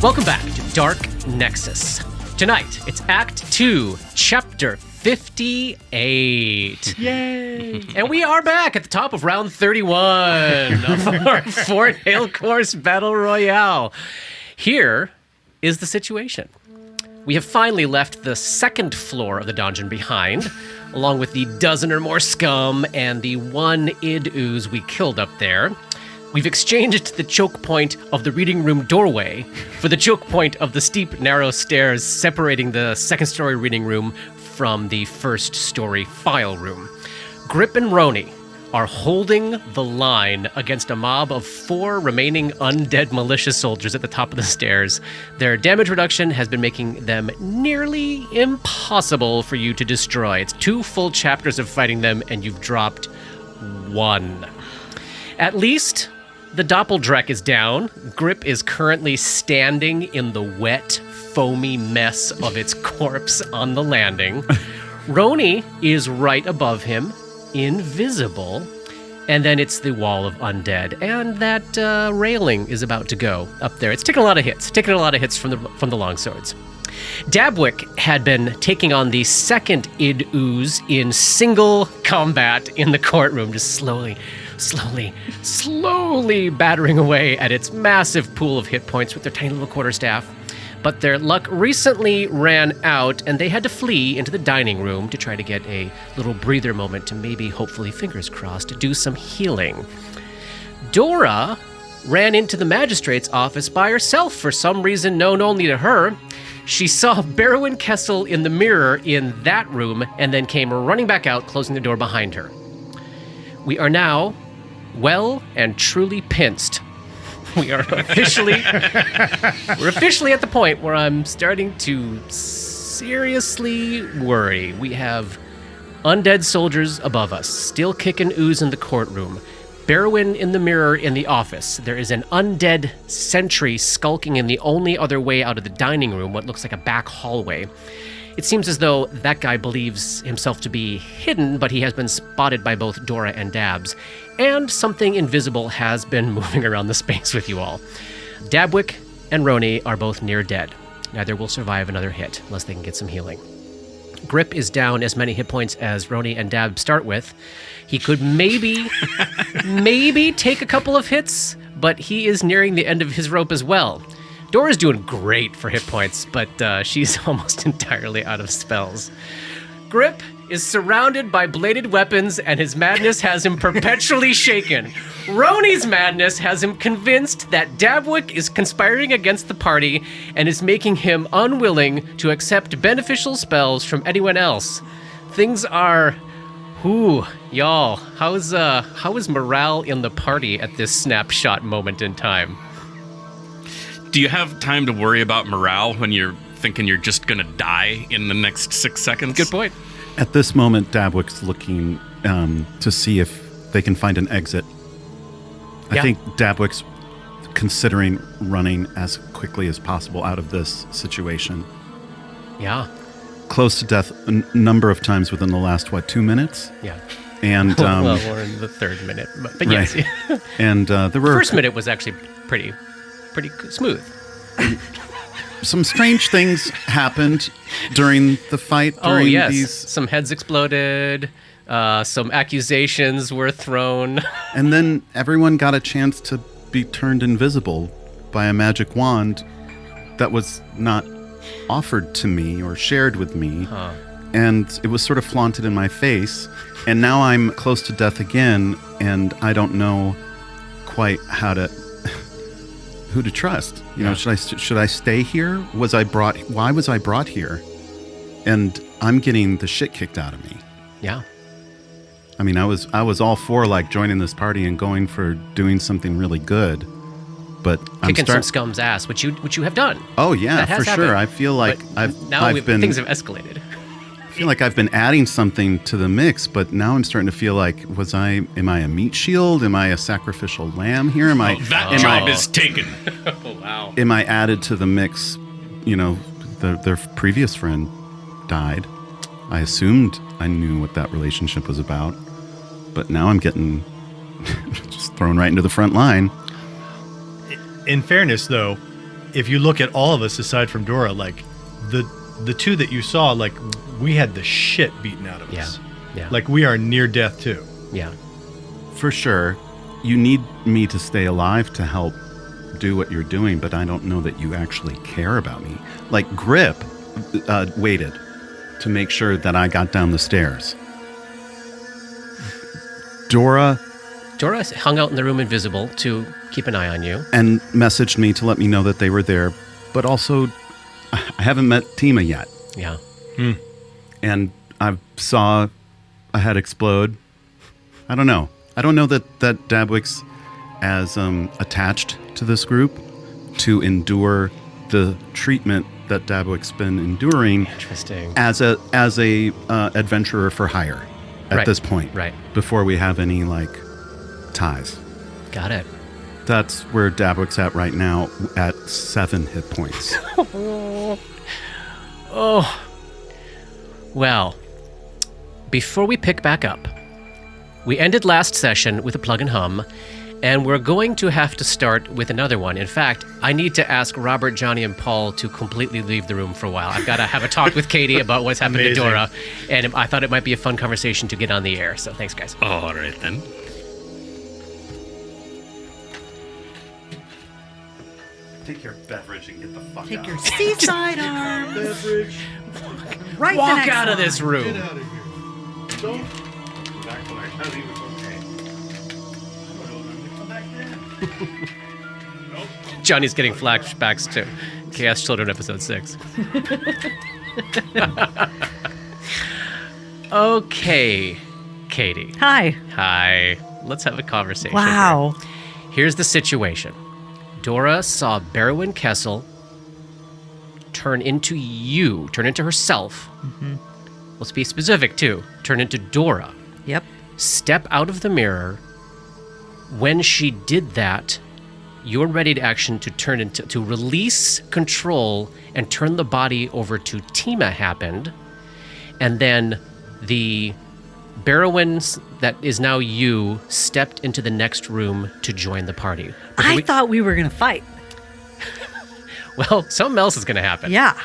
Welcome back to Dark Nexus. Tonight, it's Act 2, Chapter 58. Yay! And we are back at the top of round 31 of our Fort Hale Course Battle Royale. Here is the situation. We have finally left the second floor of the dungeon behind, along with the dozen or more scum and the one id ooze we killed up there. We've exchanged the choke point of the reading room doorway for the choke point of the steep, narrow stairs separating the second-story reading room from the first-story file room. Grip and Roni are holding the line against a mob of 4 remaining undead militia soldiers at the top of the stairs. Their damage reduction has been making them nearly impossible for you to destroy. It's 2 full chapters of fighting them, and you've dropped 1. At least the Doppeldreck is down. Grip is currently standing in the wet, foamy mess of its corpse on the landing. Roni is right above him, invisible. And then it's the wall of undead. And that railing is about to go up there. It's taking a lot of hits. From the longswords. Dabwick had been taking on the second id ooze in single combat in the courtroom, just slowly battering away at its massive pool of hit points with their tiny little quarterstaff. But their luck recently ran out, and they had to flee into the dining room to try to get a little breather moment to maybe, hopefully, fingers crossed, do some healing. Dora ran into the magistrate's office by herself for some reason known only to her. She saw Barrow Kessel in the mirror in that room and then came running back out, closing the door behind her. We are now well and truly pinched. We are officially at the point where I'm starting to seriously worry. We have undead soldiers above us, still kicking ooze in the courtroom. Barrowin in the mirror in the office. There is an undead sentry skulking in the only other way out of the dining room, what looks like a back hallway. It seems as though that guy believes himself to be hidden, but he has been spotted by both Dora and Dabs. And something invisible has been moving around the space with you all. Dabwick and Roni are both near dead. Neither will survive another hit unless they can get some healing. Grip is down as many hit points as Roni and Dab start with. He could maybe take a couple of hits, but he is nearing the end of his rope as well. Dora's doing great for hit points, but she's almost entirely out of spells. Grip is surrounded by bladed weapons, and his madness has him perpetually shaken. Roni's madness has him convinced that Dabwick is conspiring against the party and is making him unwilling to accept beneficial spells from anyone else. Things are... y'all, how is morale in the party at this snapshot moment in time? Do you have time to worry about morale when you're thinking you're just going to die in the next 6 seconds? Good point. At this moment, Dabwick's looking to see if they can find an exit. I think Dabwick's considering running as quickly as possible out of this situation. Yeah. Close to death a number of times within the last, 2 minutes? Yeah. And well, we're in the 3rd minute, but yes. Right. And there were... The 1st minute was actually pretty smooth. Some strange things happened during the fight. Some heads exploded. Some accusations were thrown. And then everyone got a chance to be turned invisible by a magic wand that was not offered to me or shared with me. Huh. And it was sort of flaunted in my face. And now I'm close to death again, and I don't know quite who to trust. You know, should I stay here? Why was I brought here? And I'm getting the shit kicked out of me. Yeah. I mean, I was all for joining this party and going for doing something really good, but kicking some scum's ass, which you have done. Oh yeah, for sure. I feel like things have escalated. I feel like I've been adding something to the mix, but now I'm starting to feel like, am I a meat shield? Am I a sacrificial lamb here? That job is taken. Oh, wow. Am I added to the mix? You know, their previous friend died. I assumed I knew what that relationship was about, but now I'm getting just thrown right into the front line. In fairness, though, if you look at all of us aside from Dora, like the two that you saw, like we had the shit beaten out of us. Yeah. Like we are near death too. Yeah. For sure, you need me to stay alive to help do what you're doing, but I don't know that you actually care about me. Like Grip waited to make sure that I got down the stairs. Dora hung out in the room invisible to keep an eye on you. and messaged me to let me know that they were there, but also I haven't met Tima yet. Yeah. And I saw a head explode. I don't know. I don't know that Dabwick's as attached to this group to endure the treatment that Dabwick's been enduring Interesting. as a adventurer for hire at Right. this point. Right. Before we have any ties. Got it. That's where Dabwick's at right now at 7 hit points. Oh. Well, before we pick back up, we ended last session with a plug and hum, and we're going to have to start with another one. In fact, I need to ask Robert, Johnny, and Paul to completely leave the room for a while. I've got to have a talk with Katie about what's happened to Dora, and I thought it might be a fun conversation to get on the air. So thanks, guys. All right, then. Take your beverage and get the fuck Take your seaside arms. Right the Walk next out of line. this room. Get out of here. Don't. Back when I thought he was okay. I don't know when I'm gonna come back then. Johnny's getting flashbacks to Chaos Children episode 6. Okay, Katie. Hi. Hi. Let's have a conversation. Wow. here. Here's the situation. Dora saw Barrowyn Kessel turn into herself. Mm-hmm. Let's be specific, too. Turn into Dora. Yep. Step out of the mirror. When she did that, your ready to action to release control and turn the body over to Tima happened. And then the Barrowyn that is now you stepped into the next room to join the party. I thought we were going to fight. Well, something else is going to happen. Yeah.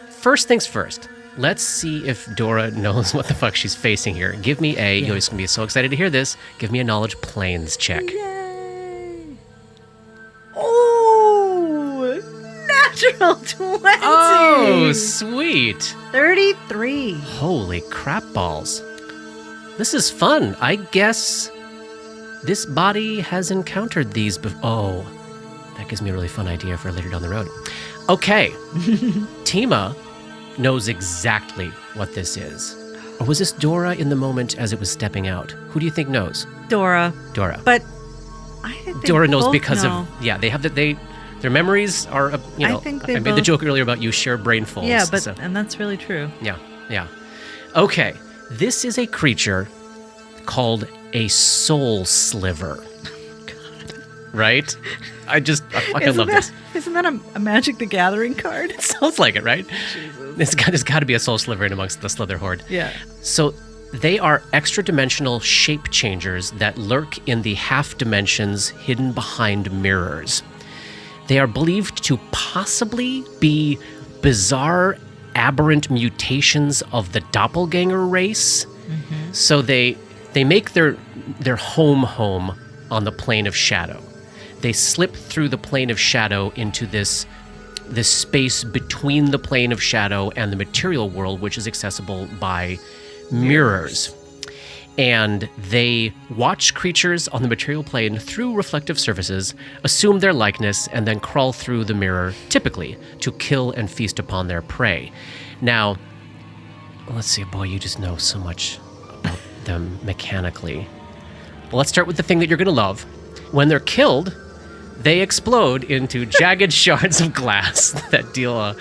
First things first. Let's see if Dora knows what the fuck she's facing here. Give me a, you're going to be so excited to hear this, give me a knowledge planes check. Yay. Oh, natural 20. Oh, sweet. 33. Holy crap balls. This is fun. I guess this body has encountered these before. Oh, that gives me a really fun idea for later down the road. Okay. Tima knows exactly what this is. Or was this Dora in the moment as it was stepping out? Who do you think knows? Dora. Dora. But I think they Dora knows both because know. of, yeah, they have that, their memories are, you know, I think they made the both- joke earlier about you share brain folds. Yeah, but so- and that's really true. Yeah. Okay. This is a creature called a soul sliver. Right? I fucking love this. Isn't that a Magic the Gathering card? It sounds like it, right? There's got to be a soul sliver in amongst the Slither Horde. Yeah. So they are extra-dimensional shape changers that lurk in the half dimensions hidden behind mirrors. They are believed to possibly be bizarre, aberrant mutations of the doppelganger race. Mm-hmm. So they make their home on the plane of shadow. They slip through the plane of shadow into this space between the plane of shadow and the material world, which is accessible by mirrors. And they watch creatures on the material plane through reflective surfaces, assume their likeness, and then crawl through the mirror, typically, to kill and feast upon their prey. Now, let's see, boy, you just know so much about them mechanically. Well, let's start with the thing that you're going to love. When they're killed, they explode into jagged shards of glass that deal a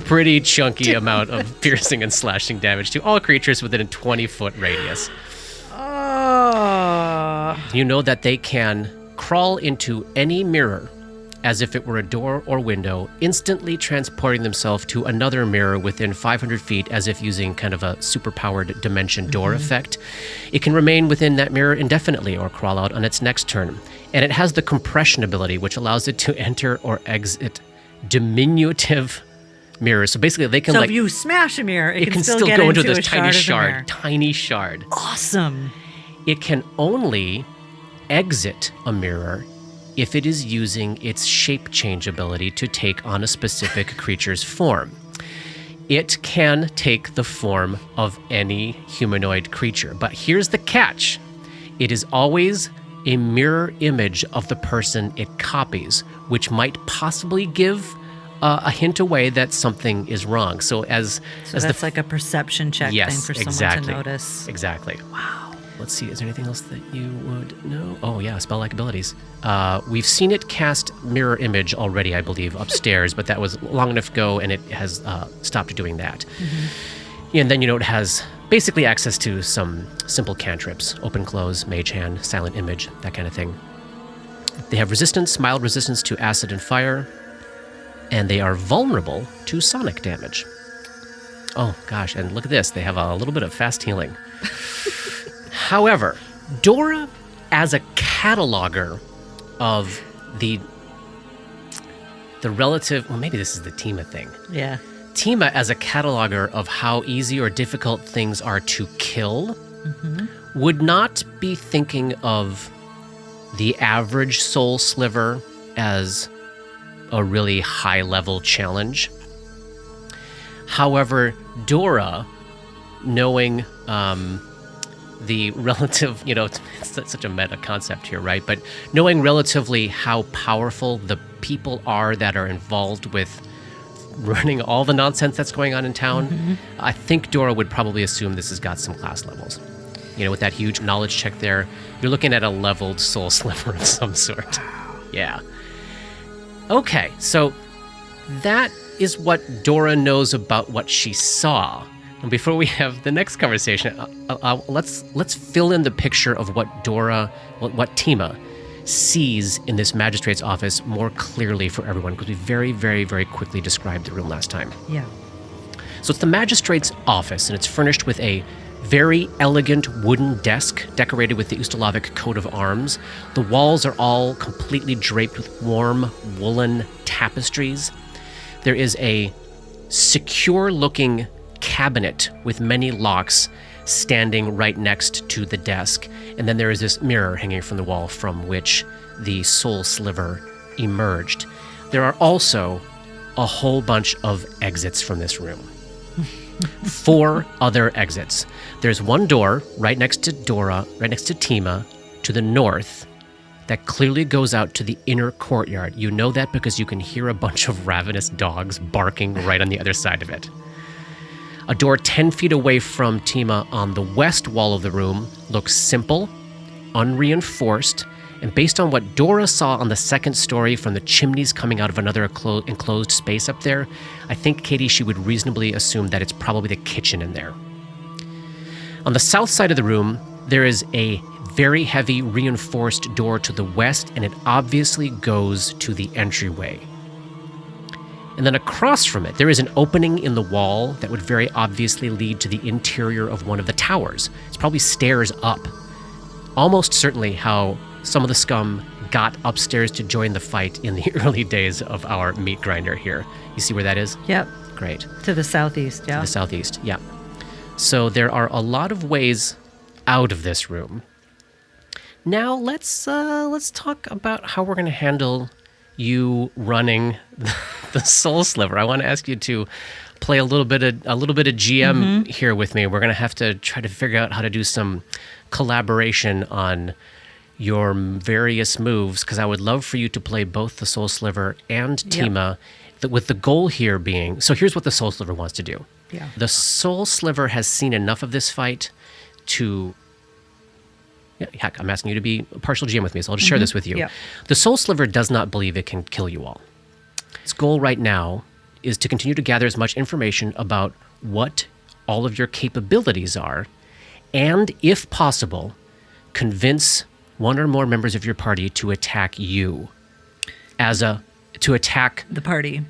pretty chunky amount of piercing and slashing damage to all creatures within a 20-foot radius. Oh. You know that they can crawl into any mirror as if it were a door or window, instantly transporting themselves to another mirror within 500 feet as if using kind of a superpowered dimension door effect. It can remain within that mirror indefinitely or crawl out on its next turn. And it has the compression ability, which allows it to enter or exit diminutive mirrors. So basically, they can So if you smash a mirror, it can still still get go into a this tiny shard. tiny shard. Awesome. It can only exit a mirror if it is using its shape change ability to take on a specific creature's form. It can take the form of any humanoid creature. But here's the catch. It is always a mirror image of the person it copies, which might possibly give a hint away that something is wrong. So That's like a perception check thing for someone to notice. Exactly. Wow. Let's see. Is there anything else that you would know? Oh, yeah. Spell-like abilities. We've seen it cast mirror image already, I believe, upstairs, but that was long enough ago, and it has stopped doing that. Mm-hmm. And then, it has basically access to some simple cantrips. Open, close, mage hand, silent image, that kind of thing. They have resistance, mild resistance to acid and fire, and they are vulnerable to sonic damage. Oh, gosh. And look at this. They have a little bit of fast healing. However, Dora, as a cataloger of the relative... Well, maybe this is the Tima thing. Yeah. Tima, as a cataloger of how easy or difficult things are to kill, would not be thinking of the average soul sliver as a really high-level challenge. However, Dora, knowing the relative, it's such a meta concept here, right? But knowing relatively how powerful the people are that are involved with running all the nonsense that's going on in town, I think Dora would probably assume this has got some class levels. With that huge knowledge check there, you're looking at a leveled soul sliver of some sort. Yeah. Okay, so that is what Dora knows about what she saw. And before we have the next conversation, let's fill in the picture of what Tima sees in this magistrate's office more clearly for everyone, because we very, very, very quickly described the room last time. Yeah. So it's the magistrate's office, and it's furnished with a very elegant wooden desk decorated with the Ustalavic coat of arms. The walls are all completely draped with warm woolen tapestries. There is a secure-looking cabinet with many locks standing right next to the desk. And then there is this mirror hanging from the wall from which the soul sliver emerged. There are also a whole bunch of exits from this room. 4 other exits. There's one door right next to Dora, right next to Tima, to the north, that clearly goes out to the inner courtyard. You know that because you can hear a bunch of ravenous dogs barking right on the other side of it. A door 10 feet away from Tima on the west wall of the room looks simple, unreinforced, and based on what Dora saw on the second story from the chimneys coming out of another enclosed space up there, I think, Katie, she would reasonably assume that it's probably the kitchen in there. On the south side of the room, there is a very heavy reinforced door to the west, and it obviously goes to the entryway. And then across from it, there is an opening in the wall that would very obviously lead to the interior of one of the towers. It's probably stairs up. Almost certainly how some of the scum got upstairs to join the fight in the early days of our meat grinder here. You see where that is? Yep. Great. To the southeast, yeah. To the southeast, yeah. So there are a lot of ways out of this room. Now let's talk about how we're going to handle you running the soul sliver. I want to ask you to play a little bit of GM here with me. We're going to have to try to figure out how to do some collaboration on your various moves, because I would love for you to play both the soul sliver and Tima, with the goal here being, so here's what the soul sliver wants to do. Yeah. The soul sliver has seen enough of this fight to... Heck, I'm asking you to be a partial GM with me, so I'll just share this with you. Yeah. The soul sliver does not believe it can kill you all. Its goal right now is to continue to gather as much information about what all of your capabilities are, and, if possible, convince one or more members of your party to attack you. To attack... The party.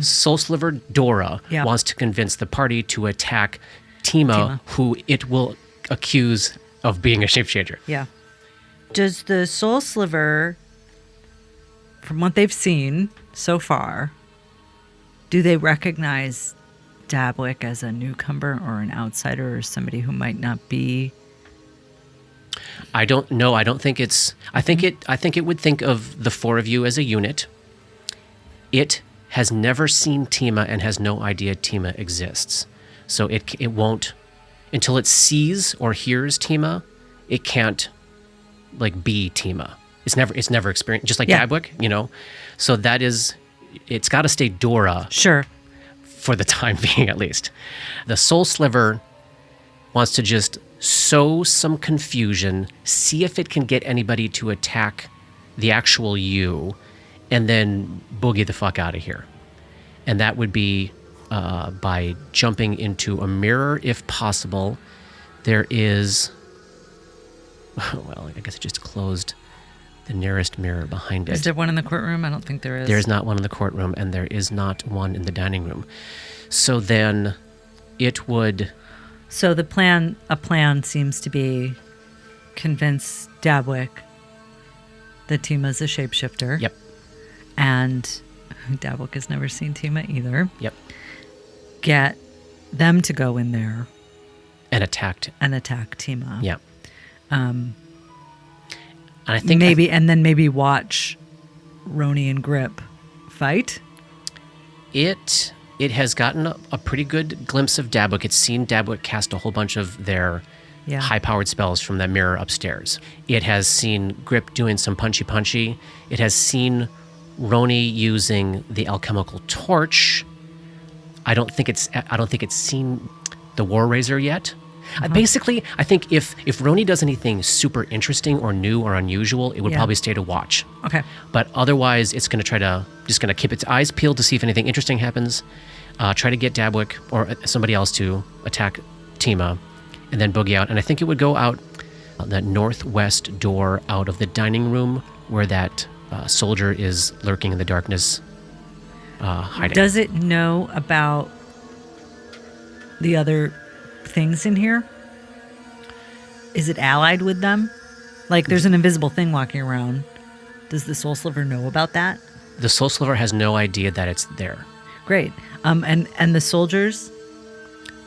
Soul Sliver Dora wants to convince the party to attack Tima, who it will accuse of being a shapeshinger. Yeah. Does the soul sliver, from what they've seen, so far, do they recognize Dabwick as a newcomer or an outsider or somebody who might not be? I don't know. I don't think it's. I think it would think of the four of you as a unit. It has never seen Tima and has no idea Tima exists. So it won't until it sees or hears Tima. It can't like be Tima. It's never experienced, just like Dabwick, you know. So that is, it's got to stay Dora. Sure. For the time being, at least. The Soul Sliver wants to just sow some confusion, see if it can get anybody to attack the actual you, and then boogie the fuck out of here. And that would be by jumping into a mirror, if possible. There is, well, I guess it just closed the nearest mirror behind it. Is there one in the courtroom? I don't think there is. There is not one in the courtroom, and there is not one in the dining room. So then it would... So a plan seems to be convince Dabwick that Tima's a shapeshifter. Yep. And Dabwick has never seen Tima either. Yep. Get them to go in there and attack Tima. Yeah. And I think and then maybe watch Roni and Grip fight. It has gotten a pretty good glimpse of Dabwick. It's seen Dabwick cast a whole bunch of their high-powered spells from that mirror upstairs. It has seen Grip doing some punchy. It has seen Roni using the alchemical torch. I don't think it's seen the War Razor yet. Basically, I think if Roni does anything super interesting or new or unusual, it would probably stay to watch. Okay. But otherwise, it's going to just going to keep its eyes peeled to see if anything interesting happens. Try to get Dabwick or somebody else to attack Tima, and then boogie out. And I think it would go out that northwest door out of the dining room where that soldier is lurking in the darkness, hiding. Does it know about the other things in here? Is it allied with them? Like there's an invisible thing walking around. Does the Soul Sliver know about that? The Soul Sliver has no idea that it's there. Great. And the soldiers,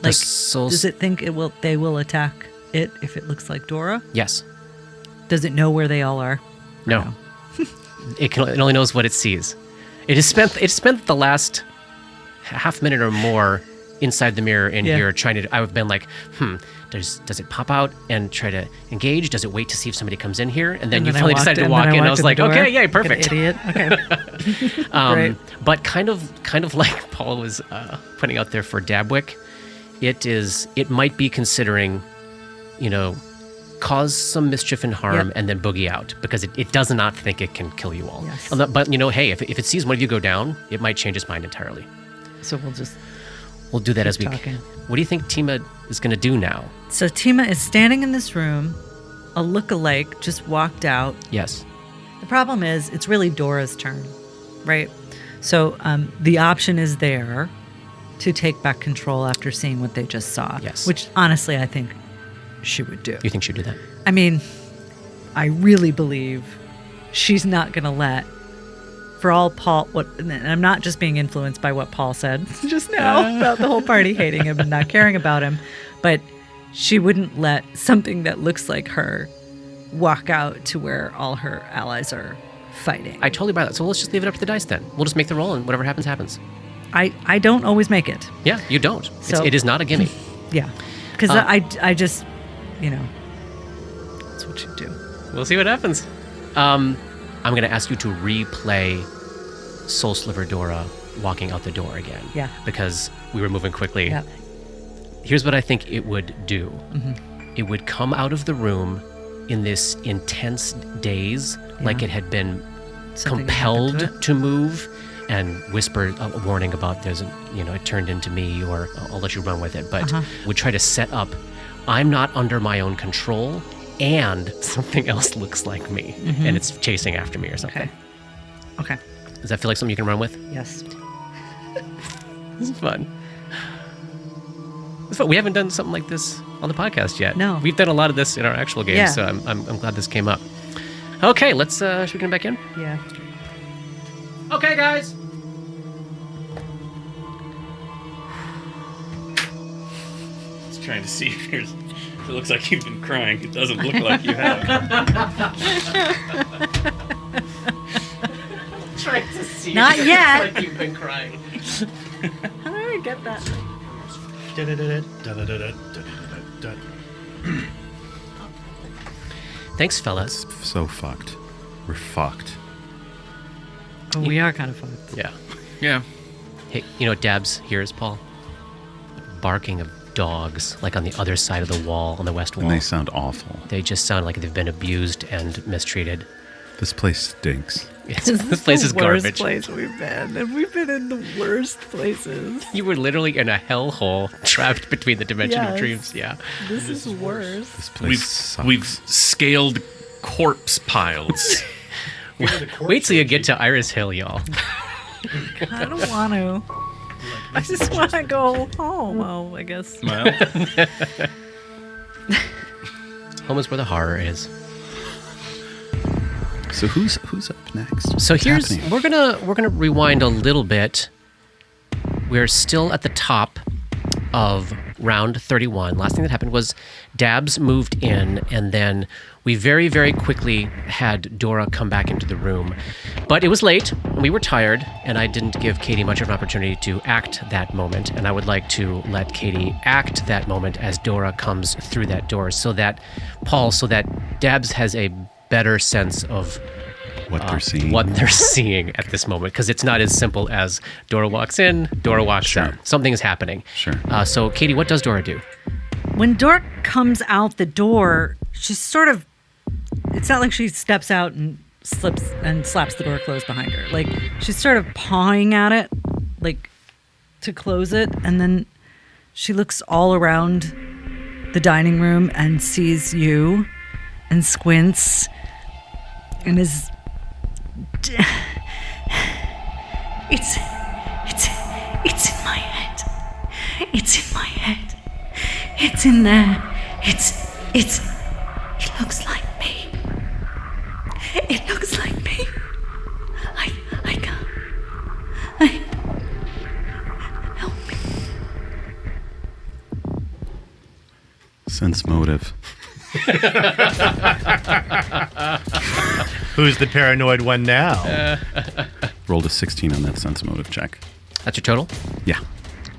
like, does it think they will attack it if it looks like Dora? Yes. Does it know where they all are? No. It only knows what it sees. It spent the last half minute or more inside the mirror in here trying to... I've been like, does it pop out and try to engage? Does it wait to see if somebody comes in here? And then you finally decided to walk in. I was like, okay, yay, perfect. Like an idiot. Okay. Great. But kind of like Paul was putting out there for Dabwick, it might be considering, cause some mischief and harm and then boogie out because it does not think it can kill you all. Yes. But, hey, if it sees one of you go down, it might change its mind entirely. So We'll do that as we talking. What do you think Tima is going to do now? So Tima is standing in this room. A lookalike just walked out. Yes. The problem is it's really Dora's turn, right? So the option is there to take back control after seeing what they just saw. Yes. Which honestly I think she would do. You think she'd do that? I mean, I really believe she's not going to let... For all Paul, and I'm not just being influenced by what Paul said just now about the whole party hating him and not caring about him, but she wouldn't let something that looks like her walk out to where all her allies are fighting. I totally buy that. So let's just leave it up to the dice then. We'll just make the roll and whatever happens, happens. I don't always make it. Yeah, you don't. So, it is not a gimme. Yeah. Because I just, that's what you do. We'll see what happens. I'm going to ask you to replay Soul Sliver Dora walking out the door again. Yeah. Because we were moving quickly. Yeah. Here's what I think it would do. Mm-hmm. It would come out of the room in this intense daze, like it had been Something compelled to move, and whisper a warning about it turned into me, or I'll let you run with it. But would try to set up, I'm not under my own control, and something else looks like me, and it's chasing after me or something. Okay. Does that feel like something you can run with? Yes. This is fun. It's fun. We haven't done something like this on the podcast yet. No. We've done a lot of this in our actual games, Yeah. so I'm glad this came up. Okay, let's should we get back in? Yeah. Okay, guys. trying to see if there's. It looks like you've been crying. It doesn't look like you have. Trying to see. Not if it yet. looks like you've been crying. How do I get that? Thanks, fellas. It's so fucked. We're fucked. Oh, we are kind of fucked. Yeah. Yeah. Hey, you know what Dabs hears, Paul? Barking of dogs, like on the other side of the wall, on the west wall. And they sound awful. They just sound like they've been abused and mistreated. This place stinks. This place is the worst garbage. place we've been, and we've been in the worst places. You were literally in a hellhole, trapped between the dimension of Yes. dreams. Yeah. This is worse. This place sucks. We've scaled corpse piles. Wait till you get to Iris Hill, y'all. I don't want to. I just want to go home. Oh, I guess. Well, Home is where the horror is. So who's up next? So What's here's happening? we're gonna rewind a little bit. We're still at the top of round 31. Last thing that happened was Dabs moved in, and then we very, very quickly had Dora come back into the room. But it was late, we were tired, and I didn't give Katie much of an opportunity to act that moment. And I would like to let Katie act that moment as Dora comes through that door, so that Dabs has a better sense of what they're seeing. what they're seeing at this moment, because it's not as simple as Dora walks in, Dora walks out. Something is happening. Sure. So, Katie, what does Dora do? When Dora comes out the door, she's sort of. It's not like she steps out and slips and slaps the door closed behind her. Like, she's sort of pawing at it, like, to close it. And then she looks all around the dining room and sees you and squints and is. It's in my head. It's in my head. It's in there. It looks like me. It looks like me. I can't. Help me. Sense motive. Who's the paranoid one now? Rolled a 16 on that sense motive check. That's your total? Yeah.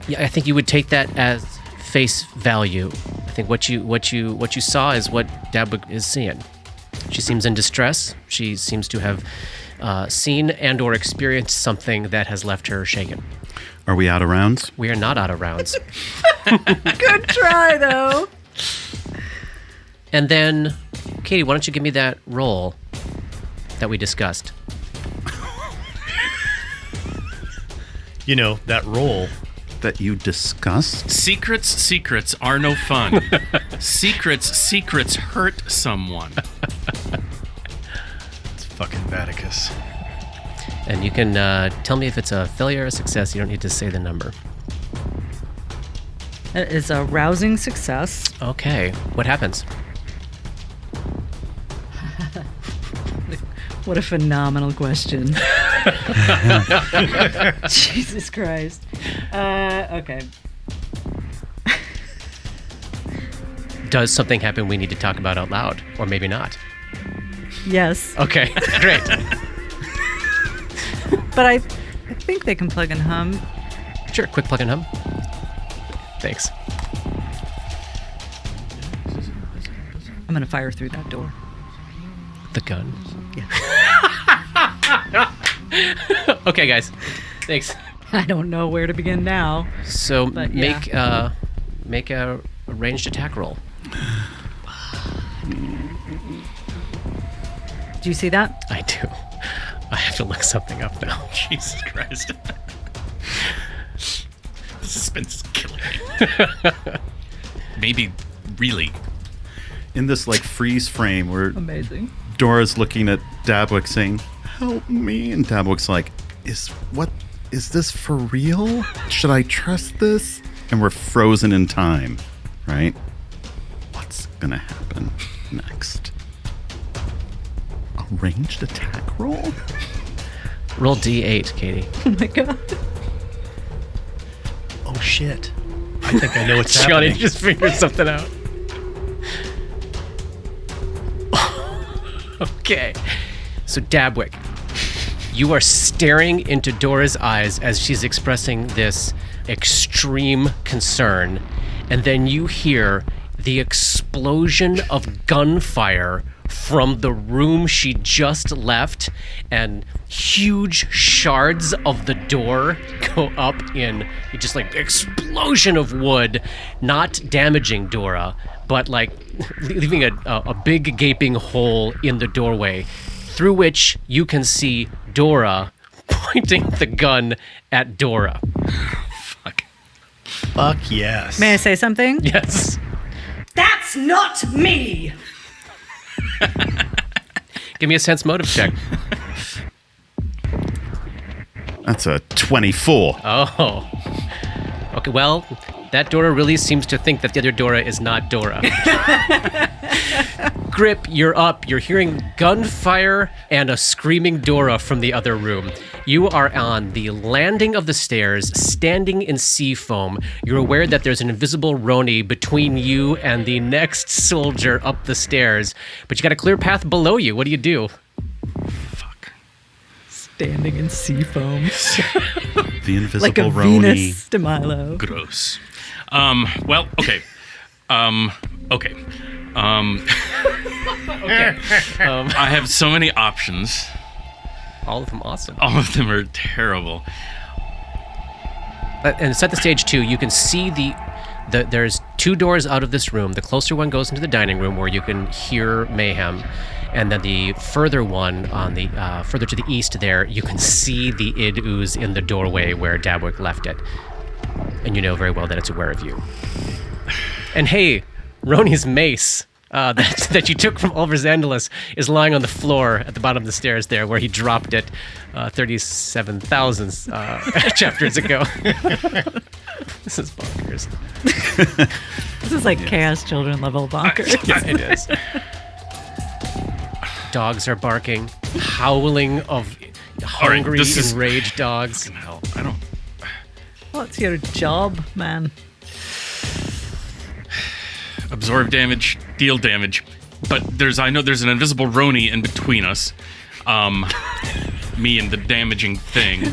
Yeah, I think you would take that as face value. I think what you saw is what Dab is seeing. She seems in distress. She seems to have seen and or experienced something that has left her shaken. Are we out of rounds? We are not out of rounds. Good try, though. And then, Katie, why don't you give me that roll that we discussed? You know, that roll. That you discussed? secrets are no fun. Secrets hurt someone. It's fucking Vaticus. And you can tell me if it's a failure or a success. You don't need to say the number. That is a rousing success. Okay. What happens? What a phenomenal question. Jesus Christ. Okay. Does something happen we need to talk about out loud? Or maybe not? Yes. Okay, great. But I think they can plug and hum. Sure, quick plug and hum. Thanks. I'm going to fire through that door. The gun. Yeah. Okay, guys. Thanks. I don't know where to begin now. So But, yeah. make a ranged attack roll. Do you see that? I do. I have to look something up now. Jesus Christ. The suspense is killing me. Maybe really. In this like freeze frame where Amazing. Dora's looking at Dabwick saying, "Help me," and Dabwick's like, "Is this for real? Should I trust this?" And we're frozen in time, right? What's gonna happen next? A ranged attack roll? Roll D8, Katie. Oh my god. Oh shit. I I think I know what's Johnny happening. just figured something out. Okay. So, Dabwick, you are staring into Dora's eyes as she's expressing this extreme concern, and then you hear the explosion of gunfire from the room she just left, and huge shards of the door go up in just like explosion of wood, not damaging Dora, but like leaving a big gaping hole in the doorway, through which you can see Dora pointing the gun at Dora. Fuck yes. May I say something? Yes. That's not me! Give me a sense motive check. That's a 24. Oh. Okay, well, that Dora really seems to think that the other Dora is not Dora. Grip, you're up. You're hearing gunfire and a screaming Dora from the other room. You are on the landing of the stairs, standing in sea foam. You're aware that there's an invisible Roni between you and the next soldier up the stairs, but you got a clear path below you. What do you do? Standing in sea foam. The invisible Like a Roni. Venus de Milo. Gross. Well, okay. Okay. I have so many options. All of them awesome. All of them are terrible. And set the stage too. You can see there's two doors out of this room. The closer one goes into the dining room where you can hear mayhem, and then the further one on the further to the east there, you can see the id ooze in the doorway where Dabwick left it, and you know very well that it's aware of you. And hey, Roni's mace that you took from Oliver Zandalis is lying on the floor at the bottom of the stairs there, where he dropped it 37,000 chapters ago. This is bonkers. This is like Chaos Children level bonkers. Yeah, it is. Dogs are barking, howling of hungry, this is- enraged dogs. Fucking hell. I don't. What's your job, man? Absorb damage, deal damage. But I know there's an invisible Roni in between us. Me and the damaging thing.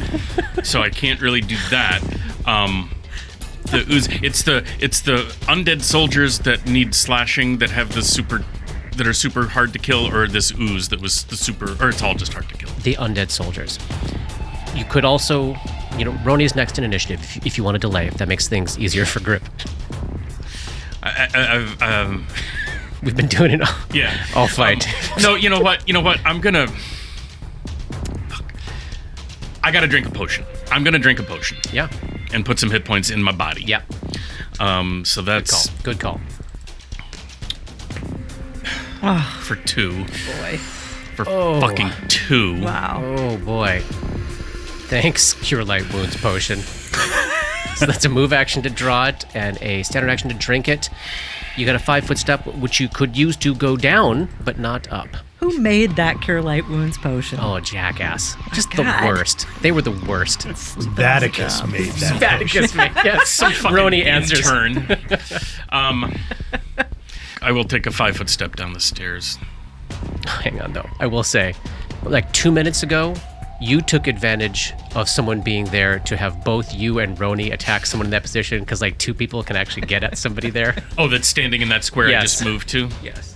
So I can't really do that. The ooze, it's the undead soldiers that need slashing that have that are super hard to kill, or this ooze that was the super, or it's all just hard to kill. The undead soldiers. You could also, Roni's next in initiative if you want to delay, if that makes things easier for Grip. We've been doing it all fight. No, you know what? I'm gonna. Fuck. I gotta drink a potion. I'm gonna drink a potion. Yeah. And put some hit points in my body. Yeah. So that's Good call. for 2. Boy. For fucking 2. Wow. Oh boy. Thanks, Cure Light Wounds potion. So that's a move action to draw it and a standard action to drink it. You got a 5-foot step, which you could use to go down, but not up. Who made that Cure Light Wounds potion? Oh, jackass. Just God. the worst. They were the worst. Vaticus made that. Vaticus, man. Yes. Some fucking Roni answers. intern. I will take a 5-foot step down the stairs. Hang on, though. I will say, like 2 minutes ago, you took advantage of someone being there to have both you and Roni attack someone in that position, because like 2 people can actually get at somebody there. Oh, that's standing in that square I Yes. just moved to? Yes.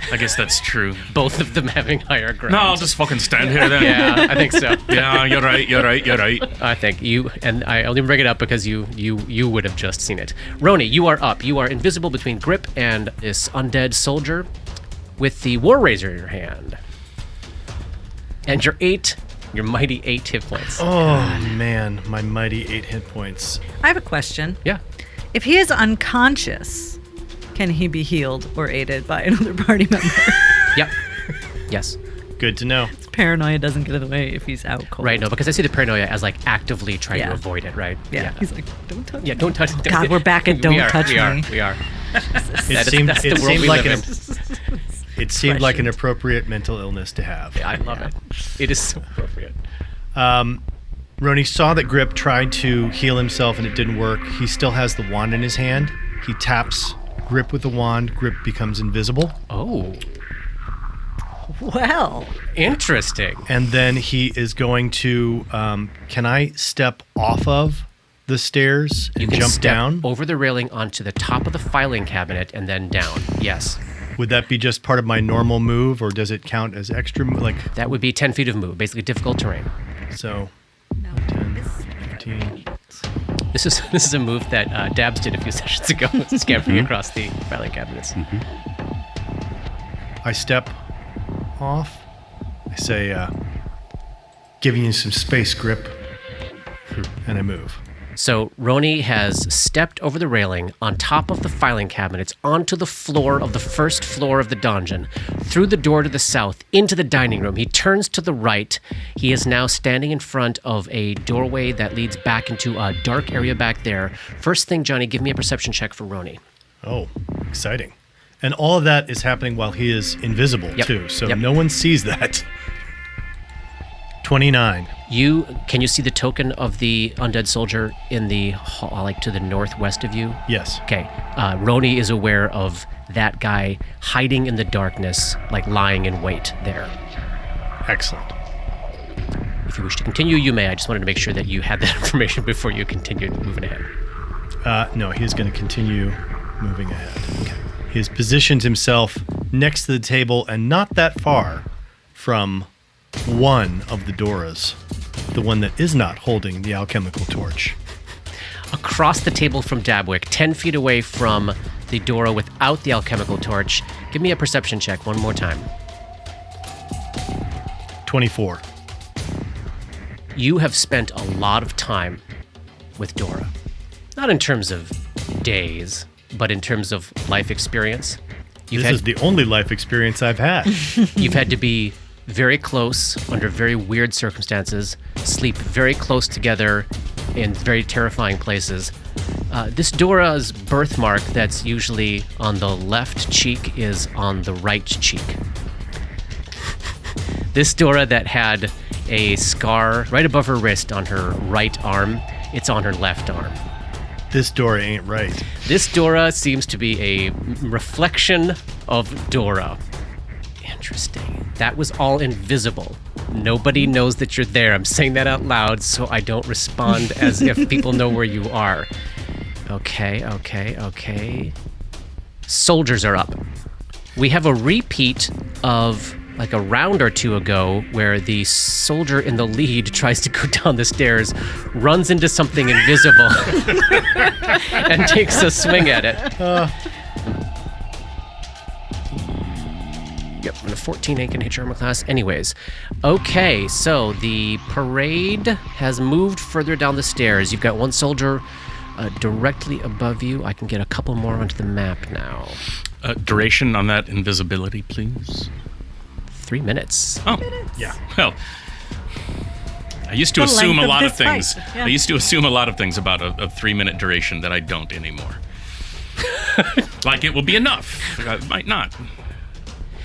I guess that's true. Both of them having higher ground. No, I'll just fucking stand here then. Yeah, I think so. Yeah, you're right. I think you, and I only bring it up because you would have just seen it. Roni, you are up. You are invisible between Grip and this undead soldier with the War Razor in your hand. And your mighty 8 hit points. Oh, man. My mighty 8 hit points. I have a question. Yeah. If he is unconscious, can he be healed or aided by another party member? Yep. Yes. Good to know. Paranoia doesn't get in the way if he's out cold. Right, no, because I see the paranoia as like actively trying to Yeah. avoid it, right? Yeah. He's like, don't touch me. Yeah, don't touch it. God, we're back at don't touch me. We are. It seemed, that's the it world seemed we like live in. it seemed like an appropriate mental illness to have. I love it. It is so appropriate. Roni saw that Grip tried to heal himself and it didn't work. He still has the wand in his hand. He taps Grip with the wand. Grip becomes invisible. Oh, Well, interesting. And then he is going to, can I step off of the stairs and You can jump step down? over the railing onto the top of the filing cabinet and then down. Yes. Would that be just part of my normal move, or does it count as extra? Like, That would be 10 feet of move, basically difficult terrain. so 10, 15. This is a move that Dabs did a few sessions ago, scampering across the filing cabinets. I step off. I say, giving you some space, Grip. And I move. So Roni has stepped over the railing, on top of the filing cabinets, onto the floor of the first floor of the dungeon, through the door to the south, into the dining room. He turns to the right. He is now standing in front of a doorway that leads back into a dark area back there. First thing, Johnny, give me a perception check for Roni. Oh, exciting. And all of that is happening while he is invisible, Yep. too. So Yep. no one sees that. 29. Can you see the token of the undead soldier in the hall, like to the northwest of you? Yes. Okay. Roni is aware of that guy hiding in the darkness, like lying in wait there. Excellent. If you wish to continue, you may. I just wanted to make sure that you had that information before you continued moving ahead. No, he is going to continue moving ahead. Okay. He has positioned himself next to the table and not that far from one of the Doras, the one that is not holding the alchemical torch. Across the table from Dabwick, 10 feet away from the Dora without the alchemical torch, give me a perception check one more time. 24. You have spent a lot of time with Dora. Not in terms of days, but in terms of life experience. This is the only life experience I've had. You've had to be very close under very weird circumstances, sleep very close together in very terrifying places. This Dora's birthmark that's usually on the left cheek is on the right cheek. This Dora that had a scar right above her wrist on her right arm, it's on her left arm. This Dora ain't right. This Dora seems to be a reflection of Dora. Interesting. That was all invisible. Nobody knows that you're there. I'm saying that out loud so I don't respond as if people know where you are. Okay. Soldiers are up. We have a repeat of like a round or two ago where the soldier in the lead tries to go down the stairs, runs into something invisible, and takes a swing at it. Yep, and a 14 ain't gonna hit your armor class. Anyways, okay, so the parade has moved further down the stairs. You've got one soldier directly above you. I can get a couple more onto the map now. Duration on that invisibility, please. 3 minutes. Oh, yeah. Well, I used to The assume length a of lot of this fight. things. Yeah. I used to assume a lot of things about a 3-minute duration that I don't anymore. Like it will be enough. It might not.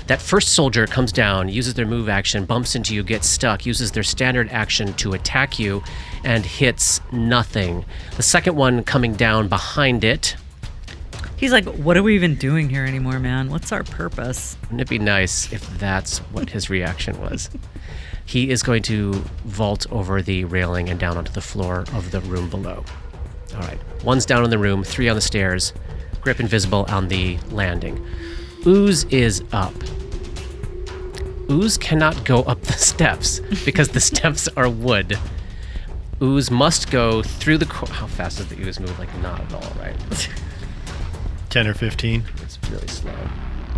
That first soldier comes down, uses their move action, bumps into you, gets stuck, uses their standard action to attack you, and hits nothing. The second one coming down behind it. he's like, what are we even doing here anymore, man? What's our purpose? Wouldn't it be nice if that's what his reaction was? He is going to vault over the railing and down onto the floor of the room below. All right. One's down in the room, 3 on the stairs, Grip invisible on the landing. Ooze is up. Ooze cannot go up the steps because the steps are wood. Ooze must go through the... How fast does the ooze move? Like, not at all, right? 10 or 15. It's really slow.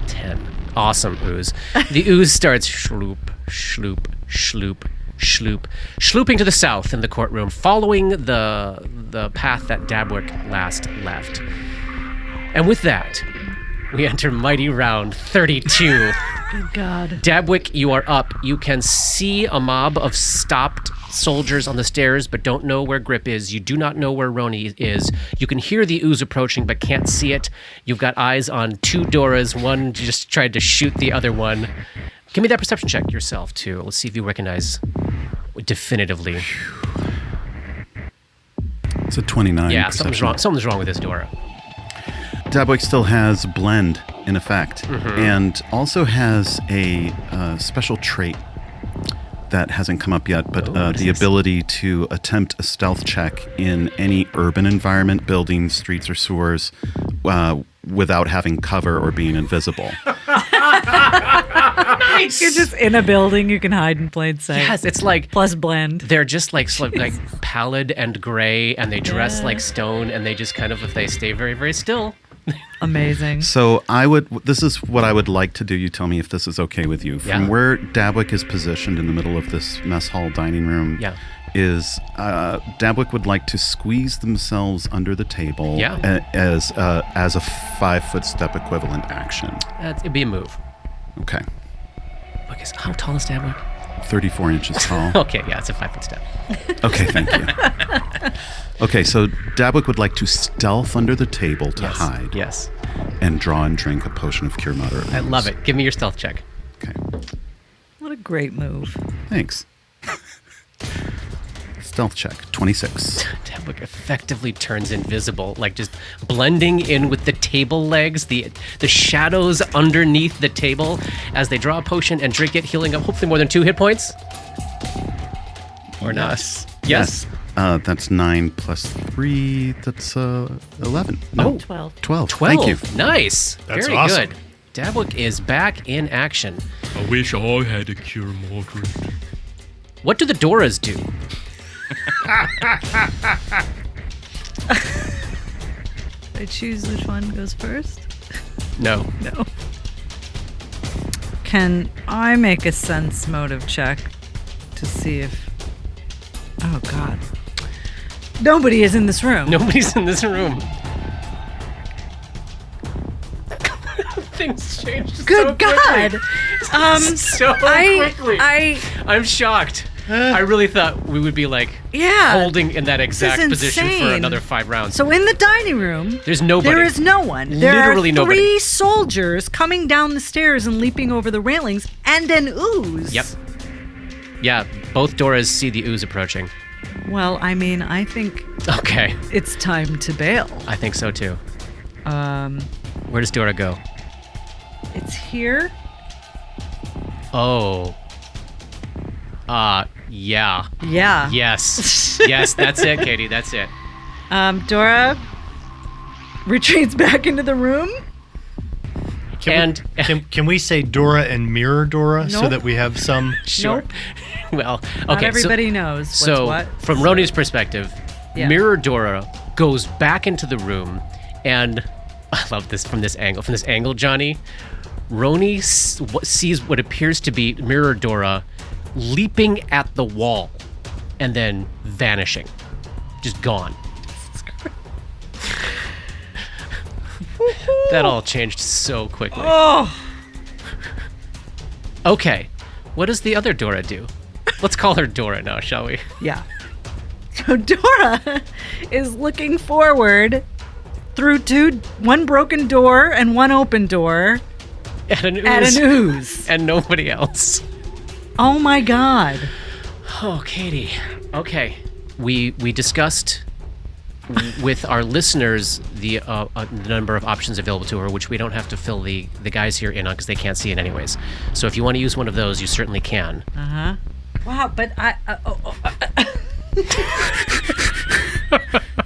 10. Awesome, ooze. The ooze starts shloop, shloop, shloop, shloop, shlooping to the south in the courtroom, following the path that Dabwick last left. And with that, we enter mighty round 32. Good God. Dabwick, you are up. You can see a mob of stopped soldiers on the stairs, but don't know where Grip is. You do not know where Roni is. You can hear the ooze approaching, but can't see it. You've got eyes on 2 Doras. One just tried to shoot the other one. Give me that perception check yourself, too. Let's see if you recognize definitively. It's a 29. Yeah, perception. something's wrong with this Dora. Dabwick still has blend in effect, and also has a special trait that hasn't come up yet, but the ability to attempt a stealth check in any urban environment, buildings, streets, or sewers, without having cover or being invisible. You're just in a building, you can hide in plain sight. Yes, it's like Plus blend. they're just like pallid and gray, and they dress like stone, and they just kind of, if they stay very, very still. Amazing. So this is what I would like to do. You tell me if this is okay with you. From Yeah. where Dabwick is positioned in the middle of this mess hall dining room, Yeah. is Dabwick would like to squeeze themselves under the table as a 5-foot step equivalent action. It'd be a move. Okay. Okay, so how tall is Dabwick? 34 inches tall. Okay, yeah, it's a 5-foot step. Okay, thank you. Okay, so Dabwick would like to stealth under the table to hide. Yes. And draw and drink a potion of cure moderate wounds. I love it. Give me your stealth check. Okay. What a great move. Thanks. Stealth check, 26. Dabwick effectively turns invisible, like just blending in with the table legs, the shadows underneath the table as they draw a potion and drink it, healing up hopefully more than 2 hit points. Or not. Yes. That's 9 plus 3. That's 11. No, 12. 12. 12. Thank you. Nice. That's Very awesome. good. Dabwick is back in action. I wish I had a cure Margaret. What do the Doras do? I choose which one goes first. No. No. Can I make a sense motive check to see if... Oh, God. Nobody is in this room. Nobody's in this room. Things changed so Good quickly. God. So quickly. I'm shocked. I really thought we would be like Yeah. holding in that exact is position for insane. another 5 rounds. So in the dining room, There's nobody. there is no one. There Literally are 3 nobody. soldiers coming down the stairs and leaping over the railings, and an ooze. Yep. Yeah, both Doras see the ooze approaching. Well, I mean, I think Okay, it's time to bail. I think so too. Um, Where does Dora go? it's here. Oh. Yeah. Yeah. Yes. Yes, that's it, Katie. That's it. Dora retreats back into the room. Can we say Dora and Mirror Dora so Nope. that we have some? Sure. Nope. Well, okay. Not everybody knows what's So, what. from Roni's perspective, Yeah. Mirror Dora goes back into the room, and I love this from this angle. From this angle, Johnny, Roni sees what appears to be Mirror Dora leaping at the wall and then vanishing, just gone. That all changed so quickly. Oh, Okay, what does the other Dora do? Let's call her Dora now, shall we? yeah. So Dora is looking forward through one broken door and one open door At an ooze. at an ooze. And nobody else. Oh my God. Oh, Katie. Okay. We discussed with our listeners the number of options available to her, which we don't have to fill the guys here in on because they can't see it anyways. So if you want to use one of those, you certainly can. Uh-huh. Wow, but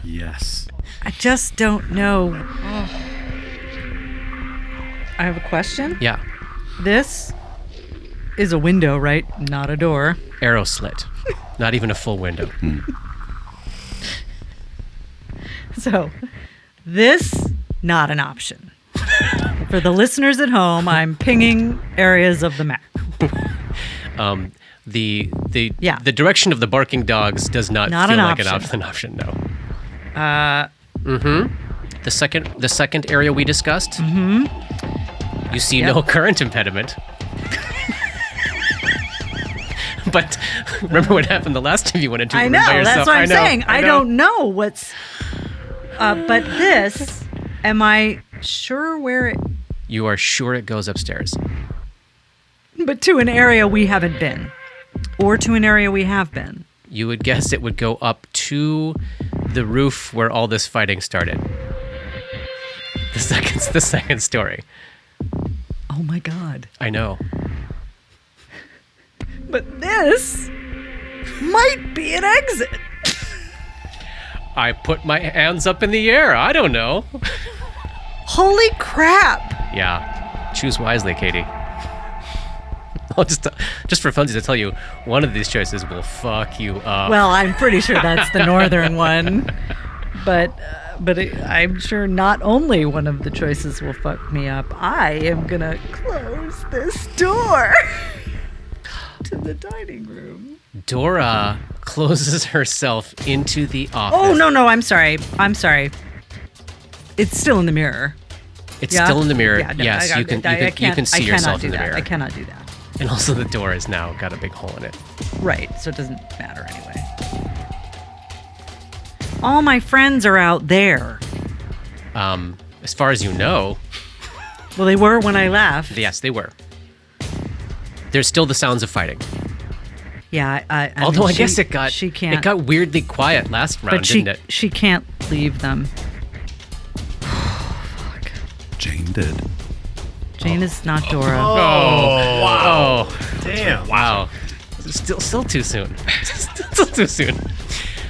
Yes. I just don't know. I have a question. Yeah. This is a window, right? Not a door. Arrow slit. Not even a full window. So, this, not an option. For the listeners at home, I'm pinging areas of the map. The Yeah. the direction of the barking dogs does not Not feel an like option. an option. No. The second area we discussed. Mm-hmm. You see no current impediment. But remember what happened the last time you went into a I room know, by yourself? that's what I'm know, saying. I know. don't know what's... but this, am I sure where it... You are sure it goes upstairs. But to an area we haven't been. Or to an area we have been. You would guess it would go up to the roof where all this fighting started. The second story. Oh my god. I know. But this might be an exit. I put my hands up in the air. I don't know. Holy crap. Yeah. Choose wisely, Katie. I'll just for funsies to tell you, one of these choices will fuck you up. Well, I'm pretty sure that's the northern one. But I'm sure not only one of the choices will fuck me up. I am going to close this door to the dining room. Dora closes herself into the office. Oh, no, I'm sorry. It's still in the mirror. It's still in the mirror. Yeah, no, yes, you can see yourself in the mirror. I cannot do that. And also the door has now got a big hole in it. Right, so it doesn't matter anyway. All my friends are out there. As far as you know. Well, they were when I left. Yes, they were. There's still the sounds of fighting. Yeah, Although mean, I guess it can't. got weirdly quiet last round, didn't it? She can't leave them. Jane did. Jane is not Dora. Oh, wow. Damn. Wow. Still too soon. Still too soon.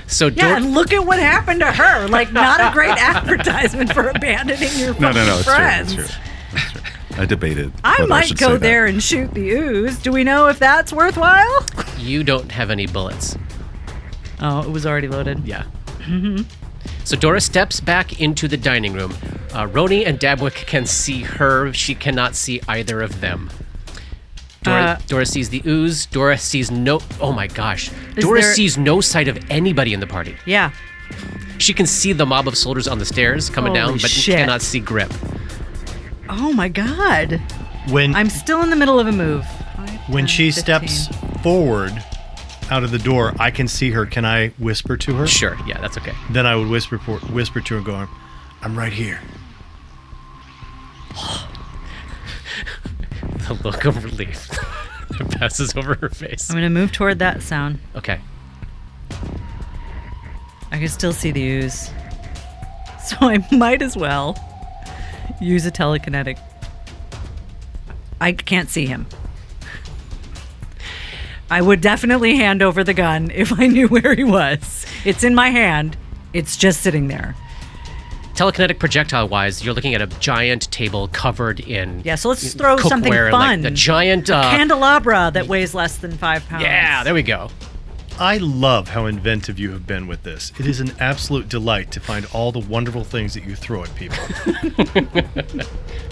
So Yeah, and look at what happened to her. Like, not a great advertisement for abandoning your fucking No, friends. it's true. I debated. I whether might should go say there and shoot the ooze. Do we know if that's worthwhile? you don't have any bullets. Oh, it was already loaded. Yeah. So Dora steps back into the dining room. Roni and Dabwick can see her. She cannot see either of them. Dora sees the ooze. Dora sees no... Oh my gosh. Dora sees no sight of anybody in the party. Yeah. She can see the mob of soldiers on the stairs coming Holy down, but shit. cannot see Grip. Oh my god. When I'm still in the middle of a move. when 5, she 10, steps 15. forward out of the door, I can see her. Can I whisper to her? Sure, yeah, that's okay. Then I would whisper to her, going, "I'm right here." The look of relief that passes over her face. I'm going to move toward that sound. Okay. I can still see the ooze. So I might as well use a telekinetic. I can't see him. I would definitely hand over the gun if I knew where he was. It's in my hand. It's just sitting there. Telekinetic projectile-wise, you're looking at a giant table covered in Yeah, so let's throw something cookware, fun. like the giant Candelabra that weighs less than 5 pounds. Yeah, there we go. I love how inventive you have been with this. It is an absolute delight to find all the wonderful things that you throw at people.